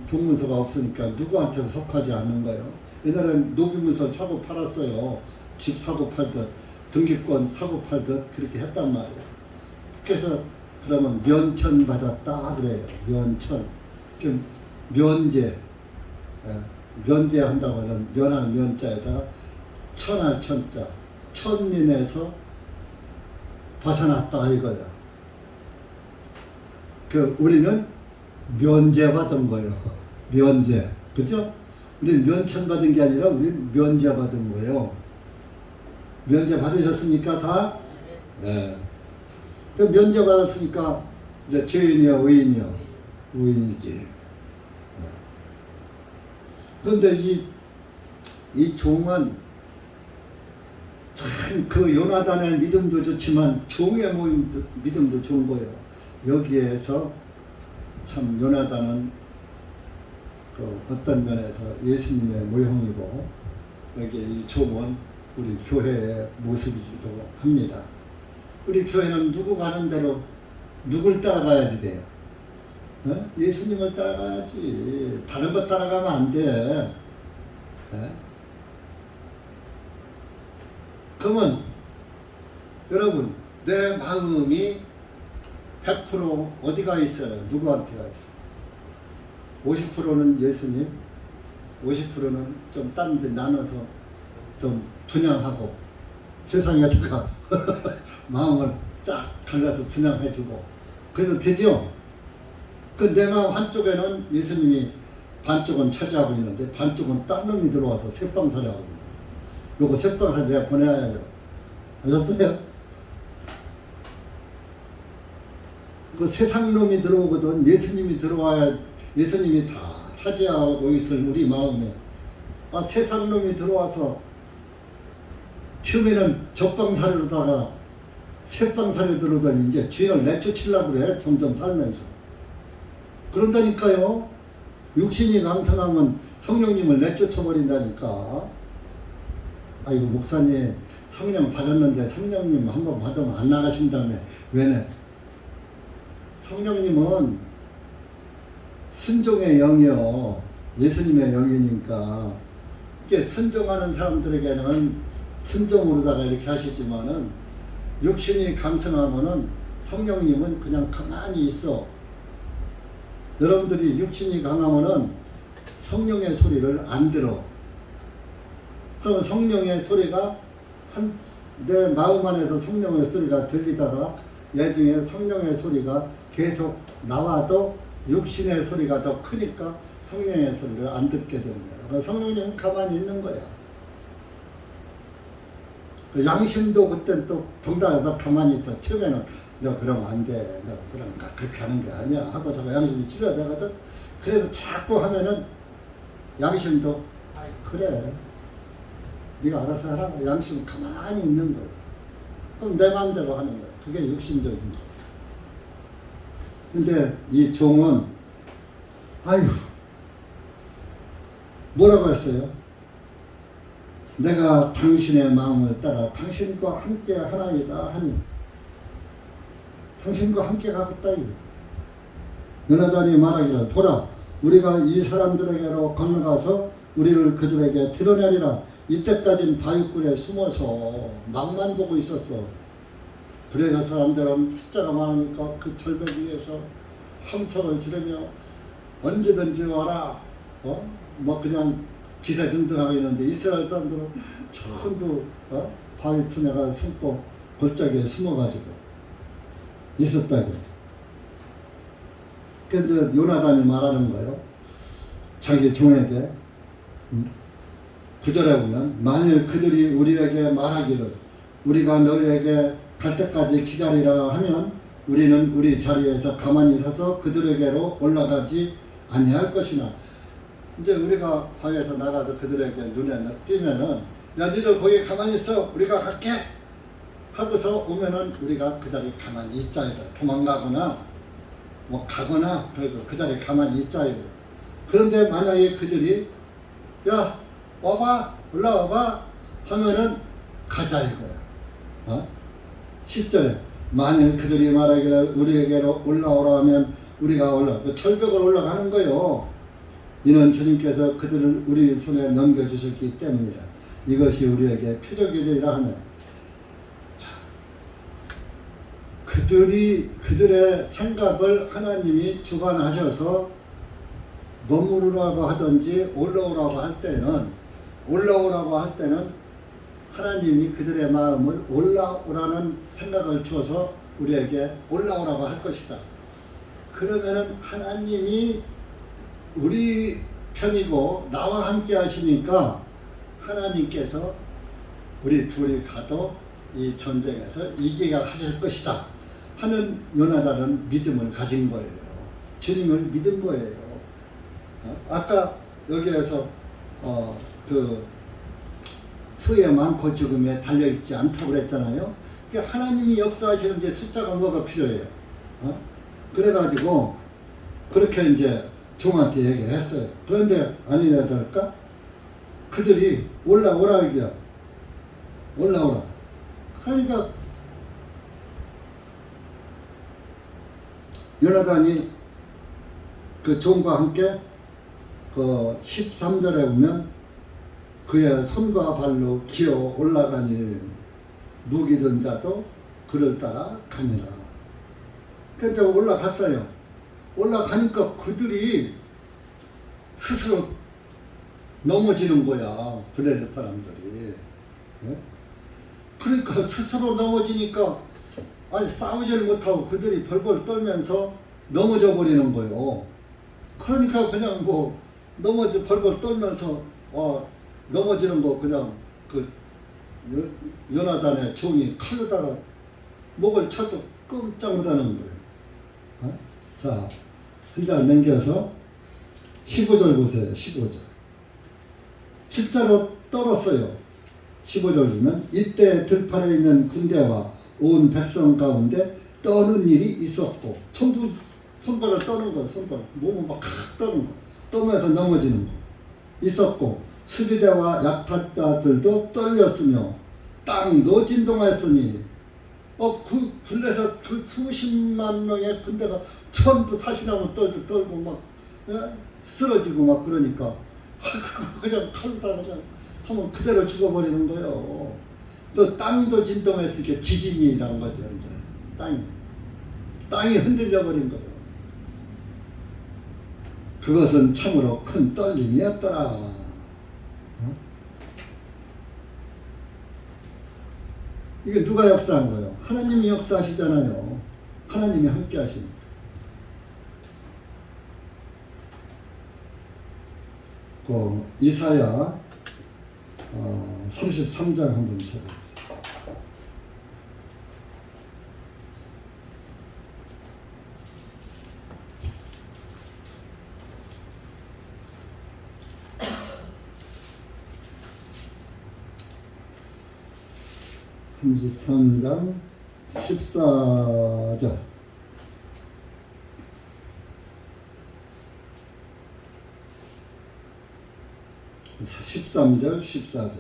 종문서가 없으니까 누구한테도 속하지 않는 거예요. 옛날엔 노비문서 사고 팔았어요. 집 사고 팔듯 등기권 사고 팔듯 그렇게 했단 말이에요. 그래서 그러면 면천 받았다 그래요. 면천. 면제한다고 하는 면할 면자에다가 천할 천자. 천민에서 벗어났다 이거야. 우리는 면제받은 거예요. 면제. 그죠? 우리는 면천받은 게 아니라 우리는 면제받은 거예요. 면제 받으셨습니까? 다? 네. 면제 받았으니까 이제 죄인이요, 의인이요? 의인이지. 네. 그런데 이 종은 참 그 요나단의 믿음도 좋지만 종의 믿음도 좋은 거예요. 여기에서 참 요나단은 그 어떤 면에서 예수님의 모형이고 여기 이 종은 우리 교회의 모습이기도 합니다. 우리 교회는 누구 가는 대로 누굴 따라가야 돼요? 어? 예수님을 따라가야지. 다른 거 따라가면 안 돼. 에? 그러면 여러분 내 마음이 100% 어디가 있어요? 누구한테가 있어요? 50%는 예수님, 50%는 좀 딴 데 나눠서 좀 분양하고 세상에다가 마음을 쫙 갈라서 분양해주고 그래도 되죠? 그 내 마음 한쪽에는 예수님이 반쪽은 차지하고 있는데 반쪽은 딴 놈이 들어와서 새빵살이 하고 있는 거예요. 요거 새빵살 내가 보내야 돼요. 아셨어요? 그 세상 놈이 들어오거든 예수님이 들어와야 예수님이 다 차지하고 있을 우리 마음에 세상 놈이 들어와서 처음에는 적방살이로다가 새방살이 들어오더니 이제 주인을 내쫓으려고 그래 점점 살면서 그런다니까요. 육신이 강성하면 성령님을 내쫓아버린다니까. 아이고 목사님 성령 받았는데 성령님 한번 받으면 안 나가신다며 왜네? 성령님은 순종의 영이요 예수님의 영이니까 이게 순종하는 사람들에게는 순종으로다가 이렇게 하시지만은 육신이 강성하면은 성령님은 그냥 가만히 있어. 여러분들이 육신이 강하면은 성령의 소리를 안 들어. 그러면 성령의 소리가 내 마음 안에서 성령의 소리가 들리다가 나중에 성령의 소리가 계속 나와도 육신의 소리가 더 크니까 성령의 소리를 안 듣게 되는 거야. 그러니까 성령님은 가만히 있는 거야. 양심도 그땐 또 동당해서 가만히 있어. 처음에는 너 그러면 안 돼. 너 그러니까 그렇게 하는 게 아니야. 하고 자꾸 양심이 찔러대거든. 그래도 자꾸 하면은 양심도 그래. 네가 알아서 하라고. 양심은 가만히 있는 거야. 그럼 내 마음대로 하는 거야. 그게 육신적인 거야. 근데 이 종은 아유 뭐라고 했어요? 내가 당신의 마음을 따라 당신과 함께 하나이다 하니 당신과 함께 가겠다. 요나단이 말하기를 보라 우리가 이 사람들에게로 건너가서 우리를 그들에게 드러내리라. 이때까지는 바위굴에 숨어서 막만 보고 있었어. 브레자 사람들은 숫자가 많으니까 그 절벽 위에서 함성을 지르며 언제든지 와라. 뭐 그냥 기세등등하고 있는데 이스라엘 사람들은 전부 바위 틈에가 숨고 골짜기에 숨어가지고 있었다고. 그래서 요나단이 말하는 거예요. 자기 종에게 9절에 보면 만일 그들이 우리에게 말하기를 우리가 너희에게 갈 때까지 기다리라 하면 우리는 우리 자리에서 가만히 서서 그들에게로 올라가지 아니할 것이나. 이제 우리가 바위에서 나가서 그들에게 눈에 띄면은 야 니들 거기 가만히 있어 우리가 갈게 하고서 오면은 우리가 그 자리에 가만히 있자 이거. 도망가거나 뭐 가거나 그리고 그 자리에 가만히 있자 이거. 그런데 만약에 그들이 야 와봐 올라와봐 하면은 가자 이거야. 10절에 만일 그들이 말하기를 우리에게로 올라오라 하면 우리가 절벽을 올라가는 거요. 이는 주님께서 그들을 우리 손에 넘겨주셨기 때문이라. 이것이 우리에게 표적이리라 하면 자, 그들의 생각을 하나님이 주관하셔서 머무르라고 하든지 올라오라고 할 때는 하나님이 그들의 마음을 올라오라는 생각을 주어서 우리에게 올라오라고 할 것이다. 그러면은 하나님이 우리 편이고 나와 함께 하시니까 하나님께서 우리 둘이 가도 이 전쟁에서 이기게 하실 것이다 하는 요나단은 믿음을 가진 거예요. 주님을 믿은 거예요. 아까 여기에서 그 수의 많고 죽음에 달려있지 않다고 그랬잖아요. 그러니까 하나님이 역사하시는데 숫자가 뭐가 필요해요. 그래가지고 그렇게 이제 종한테 얘기를 했어요. 그런데 아니라 될까? 그들이 올라오라 이게요. 올라오라. 그러니까 요나단이 그 종과 함께 그 13절에 보면 그의 손과 발로 기어 올라가니 무기든 자도 그를 따라 가니라. 그러니까 올라갔어요. 올라가니까 그들이 스스로 넘어지는 거야. 블레셋 사람들이. 예? 그러니까 스스로 넘어지니까 아니 싸우지를 못하고 그들이 벌벌 떨면서 넘어져 버리는 거예요. 그러니까 그냥 뭐 넘어져 벌벌 떨면서 넘어지는 거 그냥 그 요나단의 종이 칼로다가 목을 쳐도 끔짝 못하는 거예요. 자, 한 장 넘겨서 15절 보세요. 15절. 실제로 떨었어요. 15절 보면 이때 들판에 있는 군대와 온 백성 가운데 떠는 일이 있었고, 전부 손발을 떠는 거예요. 손발 몸을 막 떠는 거, 떠면서 넘어지는 거 있었고, 수비대와 약탈자들도 떨렸으며 땅도 진동하였으니 그 블레셋 그 수십만 명의 군대가 전부 사시나무 떨고 막 쓰러지고 막 그러니까 그냥 칼로다 그냥 하면 그대로 죽어버리는 거예요. 또 땅도 진동했으니까 지진이 일어난 거죠. 이제 땅이 흔들려 버린 거예요. 그것은 참으로 큰 떨림이었더라. 이게 누가 역사한 거예요? 하나님이 역사하시잖아요. 하나님이 함께 하시니까. 이사야 33장 한번 찾아보세요. (33장) 14절. (13절) (14절)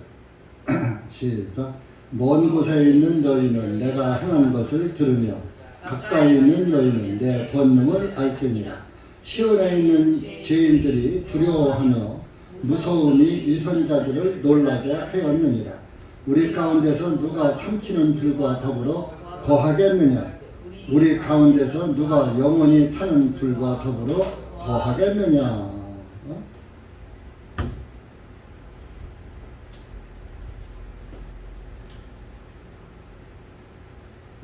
시작. 먼 곳에 있는 너희는 내가 행한 것을 들으며 가까이 있는 너희는 내 권능을 알지니라. 시온에 있는 죄인들이 두려워하며 무서움이 위선자들을 놀라게 하였느니라. 우리 가운데서 누가 삼키는 불과 더불어 거하겠느냐? 우리 가운데서 누가 영원히 타는 불과 더불어 거하겠느냐?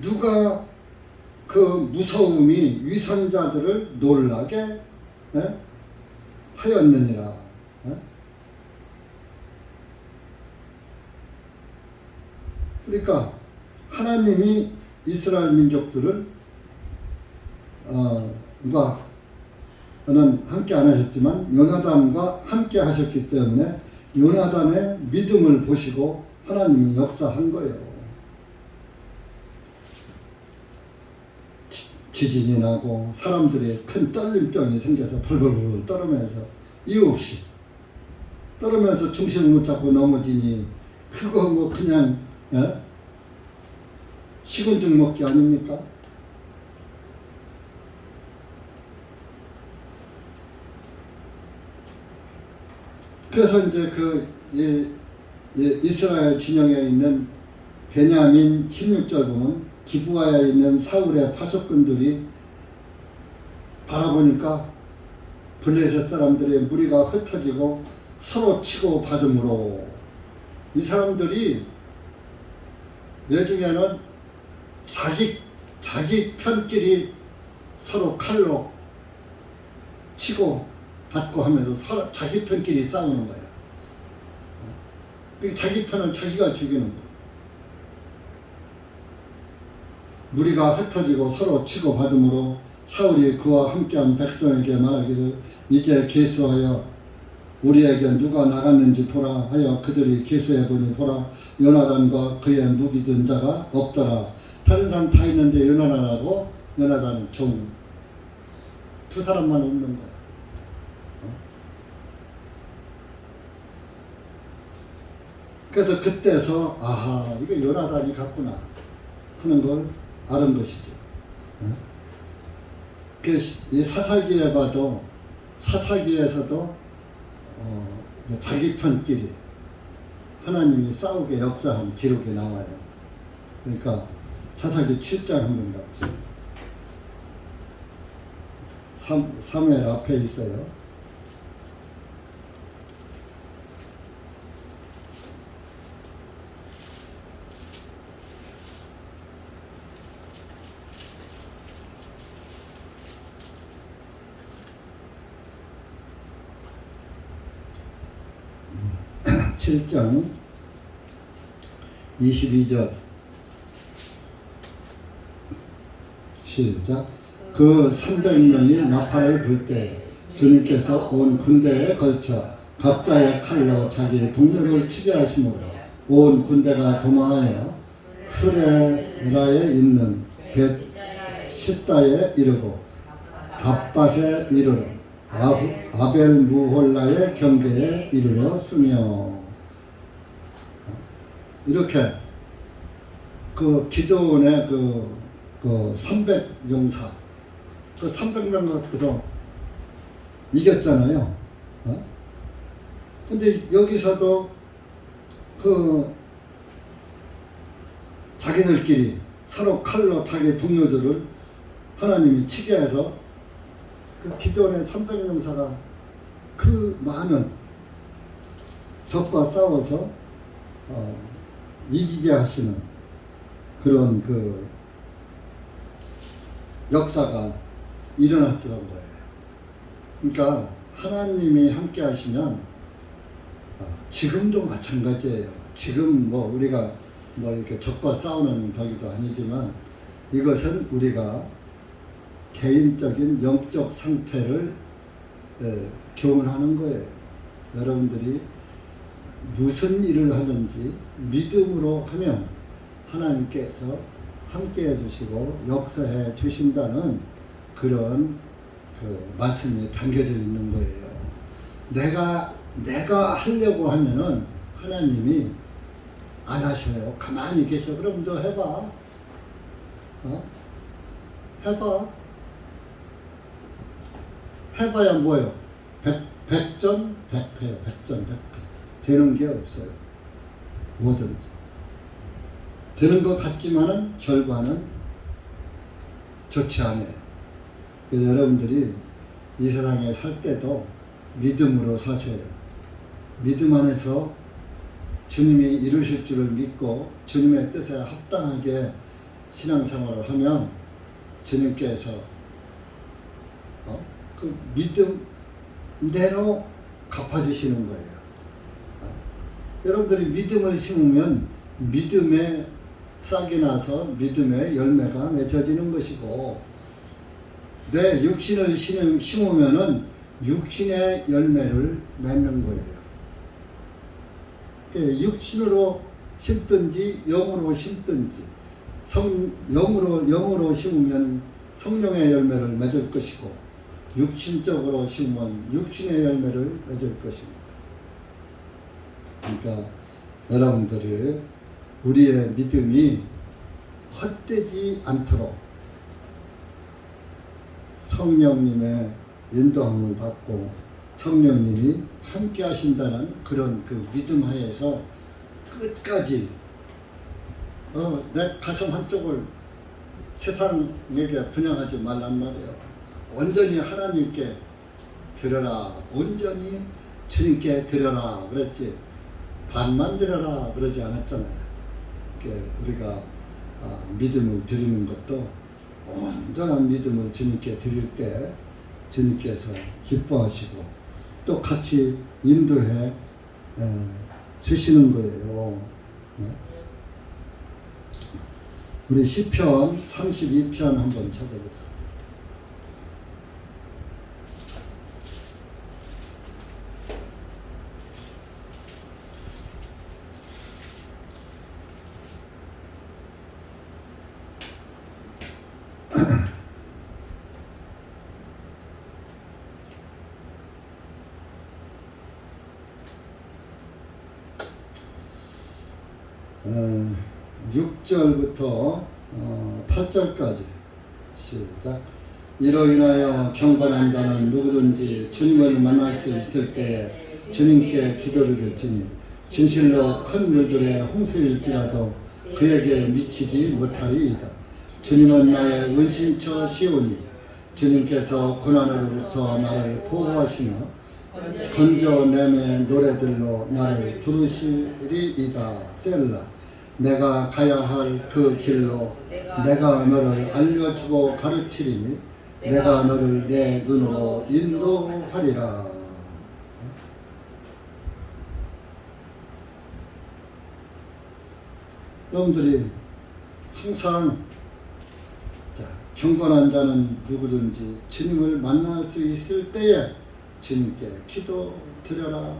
누가 그 무서움이 위선자들을 놀라게 하였느니라. 그러니까 하나님이 이스라엘 민족들을 누가는 함께 안 하셨지만 요나단과 함께 하셨기 때문에 요나단의 믿음을 보시고 하나님이 역사한 거예요. 지진이 나고 사람들이 큰 떨림병이 생겨서 벌벌벌 떨으면서 이유 없이 떨으면서 중심을 못 잡고 넘어지니 그거 뭐 그냥 식은죽 먹기 아닙니까? 그래서 이제 이스라엘 진영에 있는 베냐민 16절 보면 기브아에 있는 사울의 파수꾼들이 바라보니까 블레셋 사람들의 무리가 흩어지고 서로 치고 받음으로 이 사람들이 내중에는 자기 편끼리 서로 칼로 치고 받고 하면서 서로 자기 편끼리 싸우는 거야. 자기 편을 자기가 죽이는 거야. 무리가 흩어지고 서로 치고 받음으로 사울이 그와 함께한 백성에게 말하기를 이제 계수하여 우리에게 누가 나갔는지 보라 하여 그들이 계수해 보니 보라 요나단과 그의 무기 든 자가 없더라. 다른 사람 다 있는데 요나단하고 요나단 종 두 사람만 없는 거야. 그래서 그때서 아하 이거 요나단이 갔구나 하는 걸 아는 것이죠. 이 사사기에 봐도 사사기에서도 자기 편끼리 하나님이 싸우게 역사한 기록이 나와요. 그러니까 사사기 7장 한번 가보세요. 사무엘 앞에 있어요. 칠 7장 22절 시작. 그 300명이 나팔을 불 때 주님께서 온 군대에 걸쳐 각자의 칼로 자기의 동료를 치게 하시므로 온 군대가 도망하여 수레라에 있는 벳시다에 이르고 답밭에 이르러 아벨무홀라의 경계에 이르렀으며. 이렇게 그 기도원의 그 300용사 그 300명 갖고서 이겼잖아요. 근데 여기서도 그 자기들끼리 서로 칼로 자기 동료들을 하나님이 치게 해서 그 기도원의 300용사가 그 많은 적과 싸워서 이기게 하시는 그런 그 역사가 일어났더란 거예요. 그러니까 하나님이 함께 하시면 지금도 마찬가지예요. 지금 뭐 우리가 뭐 이렇게 적과 싸우는 적이도 아니지만 이것은 우리가 개인적인 영적 상태를 교훈하는 거예요. 여러분들이 무슨 일을 하든지 믿음으로 하면 하나님께서 함께 해주시고 역사해 주신다는 그런 그 말씀이 담겨져 있는 거예요. 내가 하려고 하면은 하나님이 안 하셔요. 가만히 계셔. 그럼 너 해봐. 해봐야 뭐예요? 백전백패예요. 백전백패. 되는 게 없어요. 뭐든지. 되는 것 같지만은 결과는 좋지 않아요. 그래서 여러분들이 이 세상에 살 때도 믿음으로 사세요. 믿음 안에서 주님이 이루실 줄을 믿고 주님의 뜻에 합당하게 신앙생활을 하면 주님께서 그 믿음대로 갚아주시는 거예요. 여러분들이 믿음을 심으면 믿음에 싹이 나서 믿음의 열매가 맺어지는 것이고, 내 육신을 심으면은 육신의 열매를 맺는 거예요. 육신으로 심든지 영으로 심든지, 영으로 심으면 성령의 열매를 맺을 것이고, 육신적으로 심으면 육신의 열매를 맺을 것입니다. 그러니까 여러분들이 우리의 믿음이 헛되지 않도록 성령님의 인도함을 받고 성령님이 함께 하신다는 그런 그 믿음 하에서 끝까지 내 가슴 한쪽을 세상에게 분양하지 말란 말이에요. 온전히 하나님께 드려라. 온전히 주님께 드려라 그랬지. 반만 드려라 그러지 않았잖아요. 우리가 믿음을 드리는 것도 온전한 믿음을 주님께 드릴 때 주님께서 기뻐하시고 또 같이 인도해 주시는 거예요. 우리 시편 32편 한번 찾아보세요. 어, 6절부터 8절까지 시작. 이로 인하여 경건한 자는 누구든지 주님을 만날 수 있을 때에 주님께 기도를 드리니 진실로 큰 물들의 홍수일지라도 그에게 미치지 못하리이다. 주님은 나의 은신처 시오니 주님께서 고난으로부터 나를 보호하시며 건져냄의 노래들로 나를 부르시리이다. 셀라. 내가 가야 할 그 길로 내가 너를 알려주고 가르치리니 내가 너를 내 눈으로 인도하리라. 여러분들이 항상 경건한 자는 누구든지 주님을 만날 수 있을 때에 주님께 기도드려라.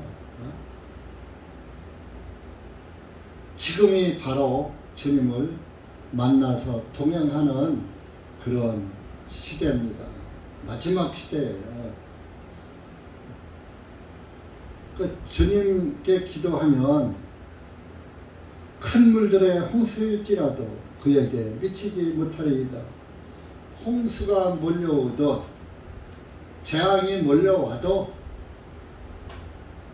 지금이 바로 주님을 만나서 동행하는 그런 시대입니다. 마지막 시대예요. 그 주님께 기도하면 큰 물들의 홍수일지라도 그에게 미치지 못하리이다. 홍수가 몰려오듯 재앙이 몰려와도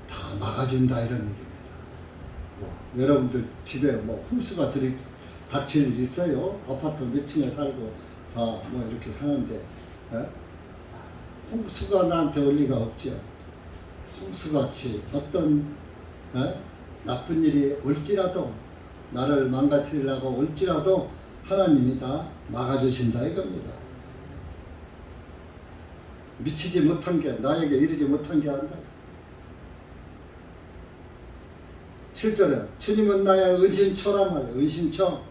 다 막아준다 이런 얘기입니다. 여러분들 집에 홍수가 닥칠 일 있어요? 아파트 몇 층에 살고 다 이렇게 사는데 홍수가 나한테 올 리가 없죠. 홍수같이 어떤 나쁜 일이 올지라도 나를 망가뜨리려고 올지라도 하나님이 다 막아주신다 이겁니다. 미치지 못한 게 나에게 이르지 못한 게 아니라 7절에 주님은 나의 은신처란 말이에요. 은신처.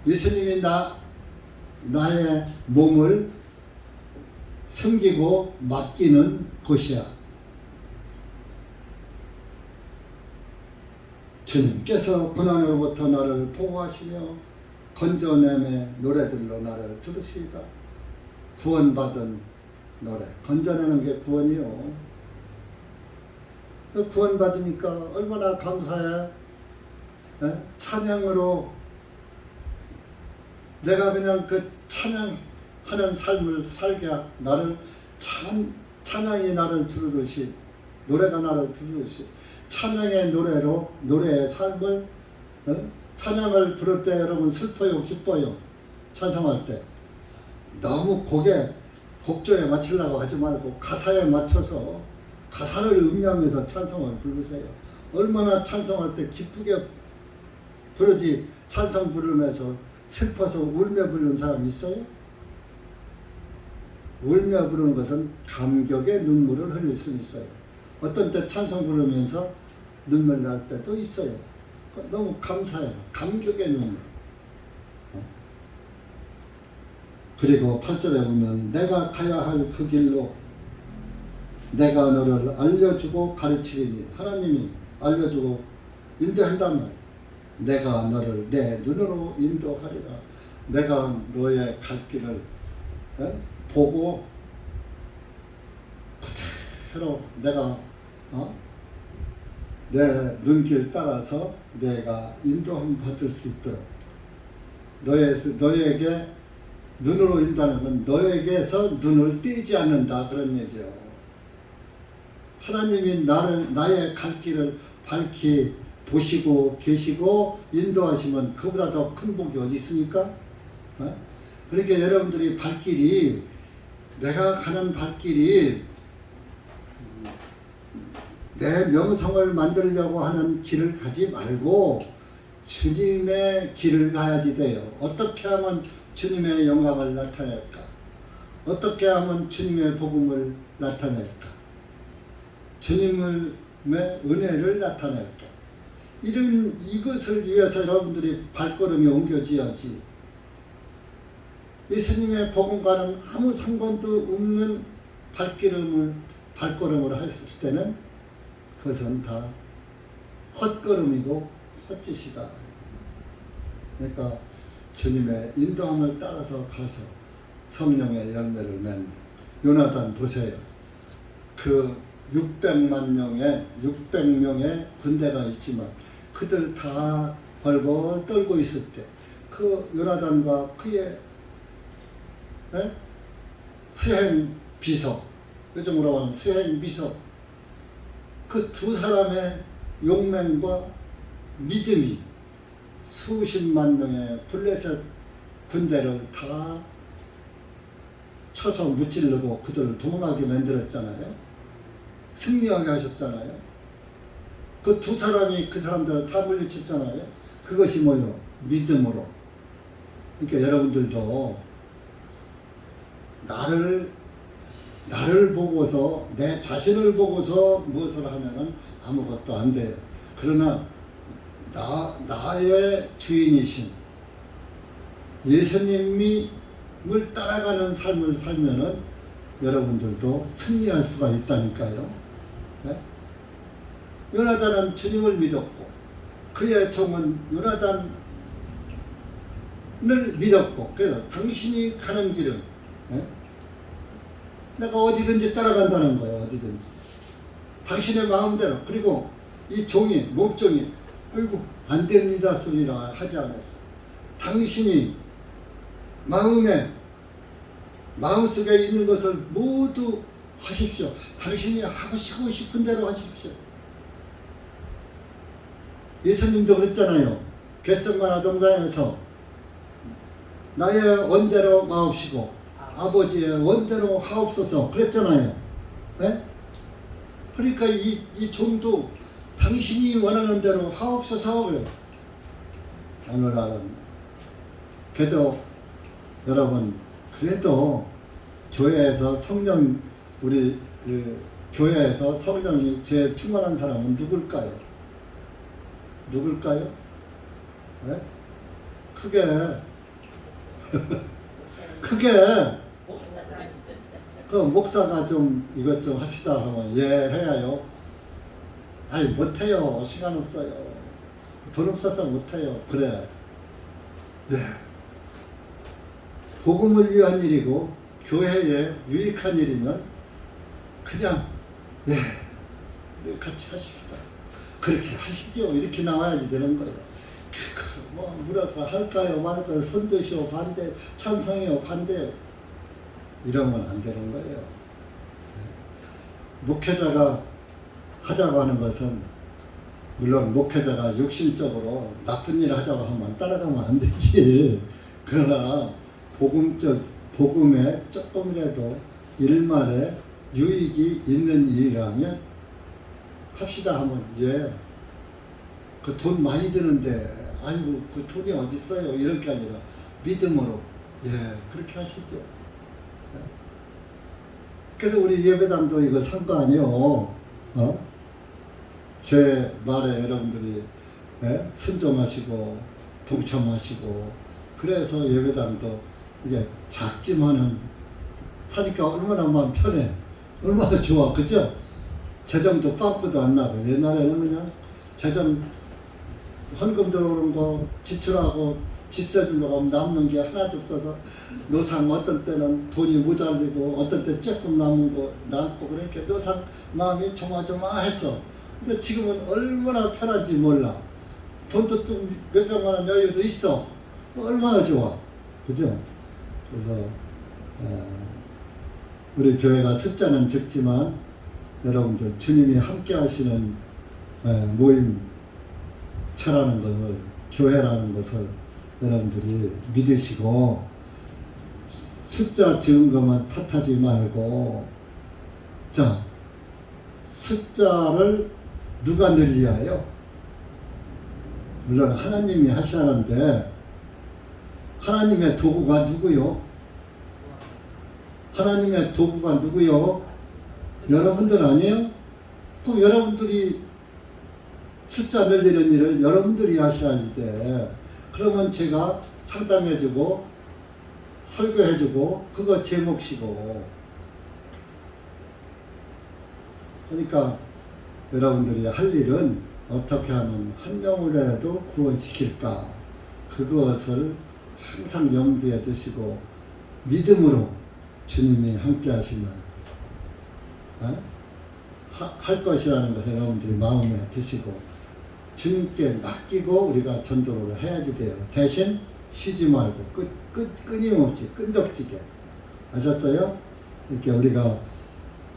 예수님이 나의 몸을 섬기고 맡기는 곳이야. 주님께서 고난으로부터 나를 보호하시며 건져냄의 노래들로 나를 들으시다. 구원받은 노래. 건져내는 게 구원이요. 구원받으니까 얼마나 감사해. 찬양으로 내가 그냥 그 찬양하는 삶을 살게 나를 찬양이 나를 두르듯이 노래가 나를 두르듯이 찬양의 노래로 노래의 삶을 찬양을 부를 때 여러분 슬퍼요 기뻐요 찬송할 때 너무 곡조에 맞추려고 하지 말고 가사에 맞춰서 가사를 음미하면서 찬송을 부르세요. 얼마나 찬송할 때 기쁘게 부르지 찬송 부르면서 슬퍼서 울며 부르는 사람 있어요? 울며 부르는 것은 감격의 눈물을 흘릴 수 있어요. 어떤 때 찬송 부르면서 눈물 날 때도 있어요. 너무 감사해서 감격의 눈물. 그리고 8절에 보면 내가 가야 할 그 길로 내가 너를 알려주고 가르치리니 하나님이 알려주고 인도한단 말이에요. 내가 너를 내 눈으로 인도하리라. 내가 너의 갈 길을 보고 그대로 내가 내 눈길 따라서 내가 인도함 받을 수 있도록 너에게 눈으로 인도하는 건 너에게서 눈을 떼지 않는다 그런 얘기예요. 하나님이 나의 갈 길을 밝히 보시고 계시고 인도하시면 그보다 더 큰 복이 어디 있습니까? 그러니까 여러분들이 발길이 내가 가는 발길이 내 명성을 만들려고 하는 길을 가지 말고 주님의 길을 가야지 돼요. 어떻게 하면 주님의 영광을 나타낼까? 어떻게 하면 주님의 복음을 나타낼까? 주님의 은혜를 나타낼까? 이것을 위해서 여러분들이 발걸음이 옮겨져야지. 예수님의 복음과는 아무 상관도 없는 발걸음을 했을 때는 그것은 다 헛걸음이고 헛짓이다. 그러니까 주님의 인도함을 따라서 가서 성령의 열매를 맺는 요나단 보세요. 그 600명의 군대가 있지만 그들 다 벌벌 떨고 있을 때 그 요나단과 그의 수행 비석, 요즘으로 하는 수행 비석, 그 두 사람의 용맹과 믿음이 수십만 명의 블레셋 군대를 다 쳐서 무찌르고 그들을 도망하게 만들었잖아요. 승리하게 하셨잖아요. 그 두 사람이 그 사람들을 다 물리쳤잖아요. 그것이 뭐요? 믿음으로. 그러니까 여러분들도 나를 보고서, 내 자신을 보고서 무엇을 하면은 아무것도 안 돼요. 그러나 나의 주인이신 예수님을 따라가는 삶을 살면은 여러분들도 승리할 수가 있다니까요. 네? 요나단은 주님을 믿었고, 그의 종은 요나단을 믿었고, 그래서 당신이 가는 길은, 네? 내가 어디든지 따라간다는 거예요. 어디든지 당신의 마음대로. 그리고 이 종이, 몸종이 아이고 안 됩니다 소리라 하지 않았어. 당신이 마음속에 있는 것을 모두 하십시오. 당신이 하고 싶은 대로 하십시오. 예수님도 그랬잖아요. 겟세마네 동산에서 나의 원대로 마옵시고 아버지의 원대로 하옵소서 그랬잖아요. 네? 그러니까 이 종도 당신이 원하는 대로 하옵소서 그래요. 오늘날은 그래도 여러분, 그래도 교회에서 성령, 우리 교회에서 성령이 제일 충만한 사람은 누굴까요? 네? 크게 그 목사가 좀 이것 좀 합시다 하면 예 해야요. 아이 못해요. 시간 없어요. 돈 없어서 못해요. 그래. 네. 복음을 위한 일이고 교회에 유익한 일이면 그냥 네 같이 하십시다. 그렇게 하시죠. 이렇게 나와야지 되는 거예요. 뭐 물어서 할까요 말까요, 선뜻이요 반대, 찬성이요 반대요, 이러면 안 되는 거예요. 목회자가 하자고 하는 것은 물론 목회자가 욕심적으로 나쁜 일 하자고 하면 따라가면 안 되지. 그러나 복음에 조금이라도 일말에 유익이 있는 일이라면 합시다 하면 예. 그 돈 많이 드는데 아이고 그 돈이 어디 있어요 이럴 게 아니라 믿음으로 예 그렇게 하시죠. 그래서 우리 예배당도 이거 산 거 아니에요. 제 말에 여러분들이 순종하시고 동참하시고 그래서 예배당도 이게 작지만은 사니까 얼마나 마음 편해, 얼마나 좋아, 그죠? 재정도 빵꾸도 안 나고. 옛날에는 그냥 재정 헌금 들어오는 거 지출하고 집세 주려고 하면 남는 게 하나도 없어서 노상 어떤 때는 돈이 모자르고 어떤 때 조금 남은 거 남고 그러니까 노상 마음이 조마조마했어. 근데 지금은 얼마나 편한지 몰라. 돈도 좀 몇백만 원 여유도 있어. 얼마나 좋아, 그죠? 그래서 우리 교회가 숫자는 적지만 여러분들 주님이 함께 하시는 모임 차라는 것을, 교회라는 것을 여러분들이 믿으시고 숫자 적은 것만 탓하지 말고, 자, 숫자를 누가 늘려요? 물론 하나님이 하시는데 하나님의 도구가 누구요? 하나님의 도구가 누구요? 여러분들 아니에요? 그럼 여러분들이 숫자 늘리는 일을 여러분들이 하셔야지 돼. 그러면 제가 상담해주고 설교해주고 그거 제 몫이고. 그러니까 여러분들이 할 일은 어떻게 하면 한 명이라도 구원시킬까, 그것을 항상 염두에 두시고 믿음으로 주님이 함께 하시면 할 것이라는 것을 여러분들이 마음에 드시고 주님께 맡기고 우리가 전도를 해야지 돼요. 대신 쉬지 말고 끊임없이 끈덕지게. 아셨어요? 이렇게 우리가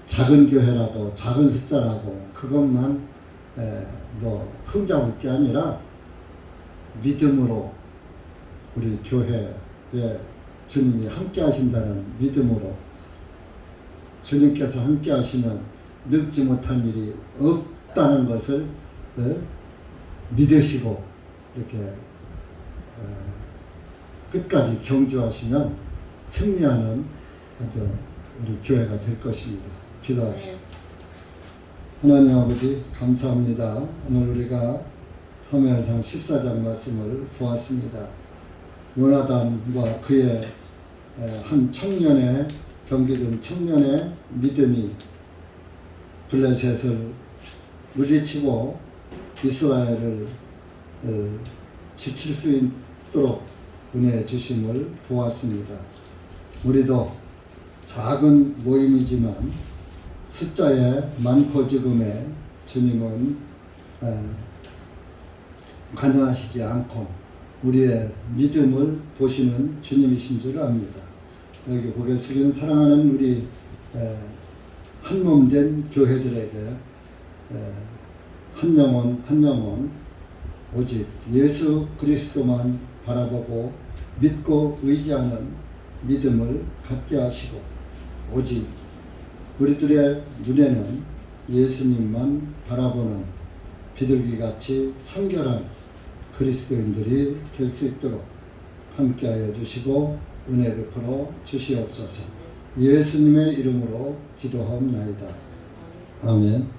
작은 교회라고 작은 숫자라고 그것만 뭐 흠잡을 게 아니라 믿음으로 우리 교회에 주님이 함께 하신다는 믿음으로 주님께서 함께 하시면 늙지 못한 일이 없다는 것을 믿으시고 이렇게 끝까지 경주하시면 승리하는 아주 우리 교회가 될 것입니다. 기도합시다. 하나님 아버지 감사합니다. 오늘 우리가 사무엘상 14장 말씀을 보았습니다. 요나단과 그의 한 청년의 병기든 청년의 믿음이 블레셋을 물리치고 이스라엘을 지킬 수 있도록 은혜 주심을 보았습니다. 우리도 작은 모임이지만 숫자에 많고 적음에 주님은 관여하시지 않고 우리의 믿음을 보시는 주님이신 줄 압니다. 여기 고개 숙인 사랑하는 우리 한몸된 교회들에게 한 영혼 한 영혼 오직 예수 그리스도만 바라보고 믿고 의지하는 믿음을 갖게 하시고 오직 우리들의 눈에는 예수님만 바라보는 비둘기같이 성결한 그리스도인들이 될 수 있도록 함께하여 주시고 은혜 베풀어 주시옵소서. 예수님의 이름으로 기도하옵나이다. 아멘.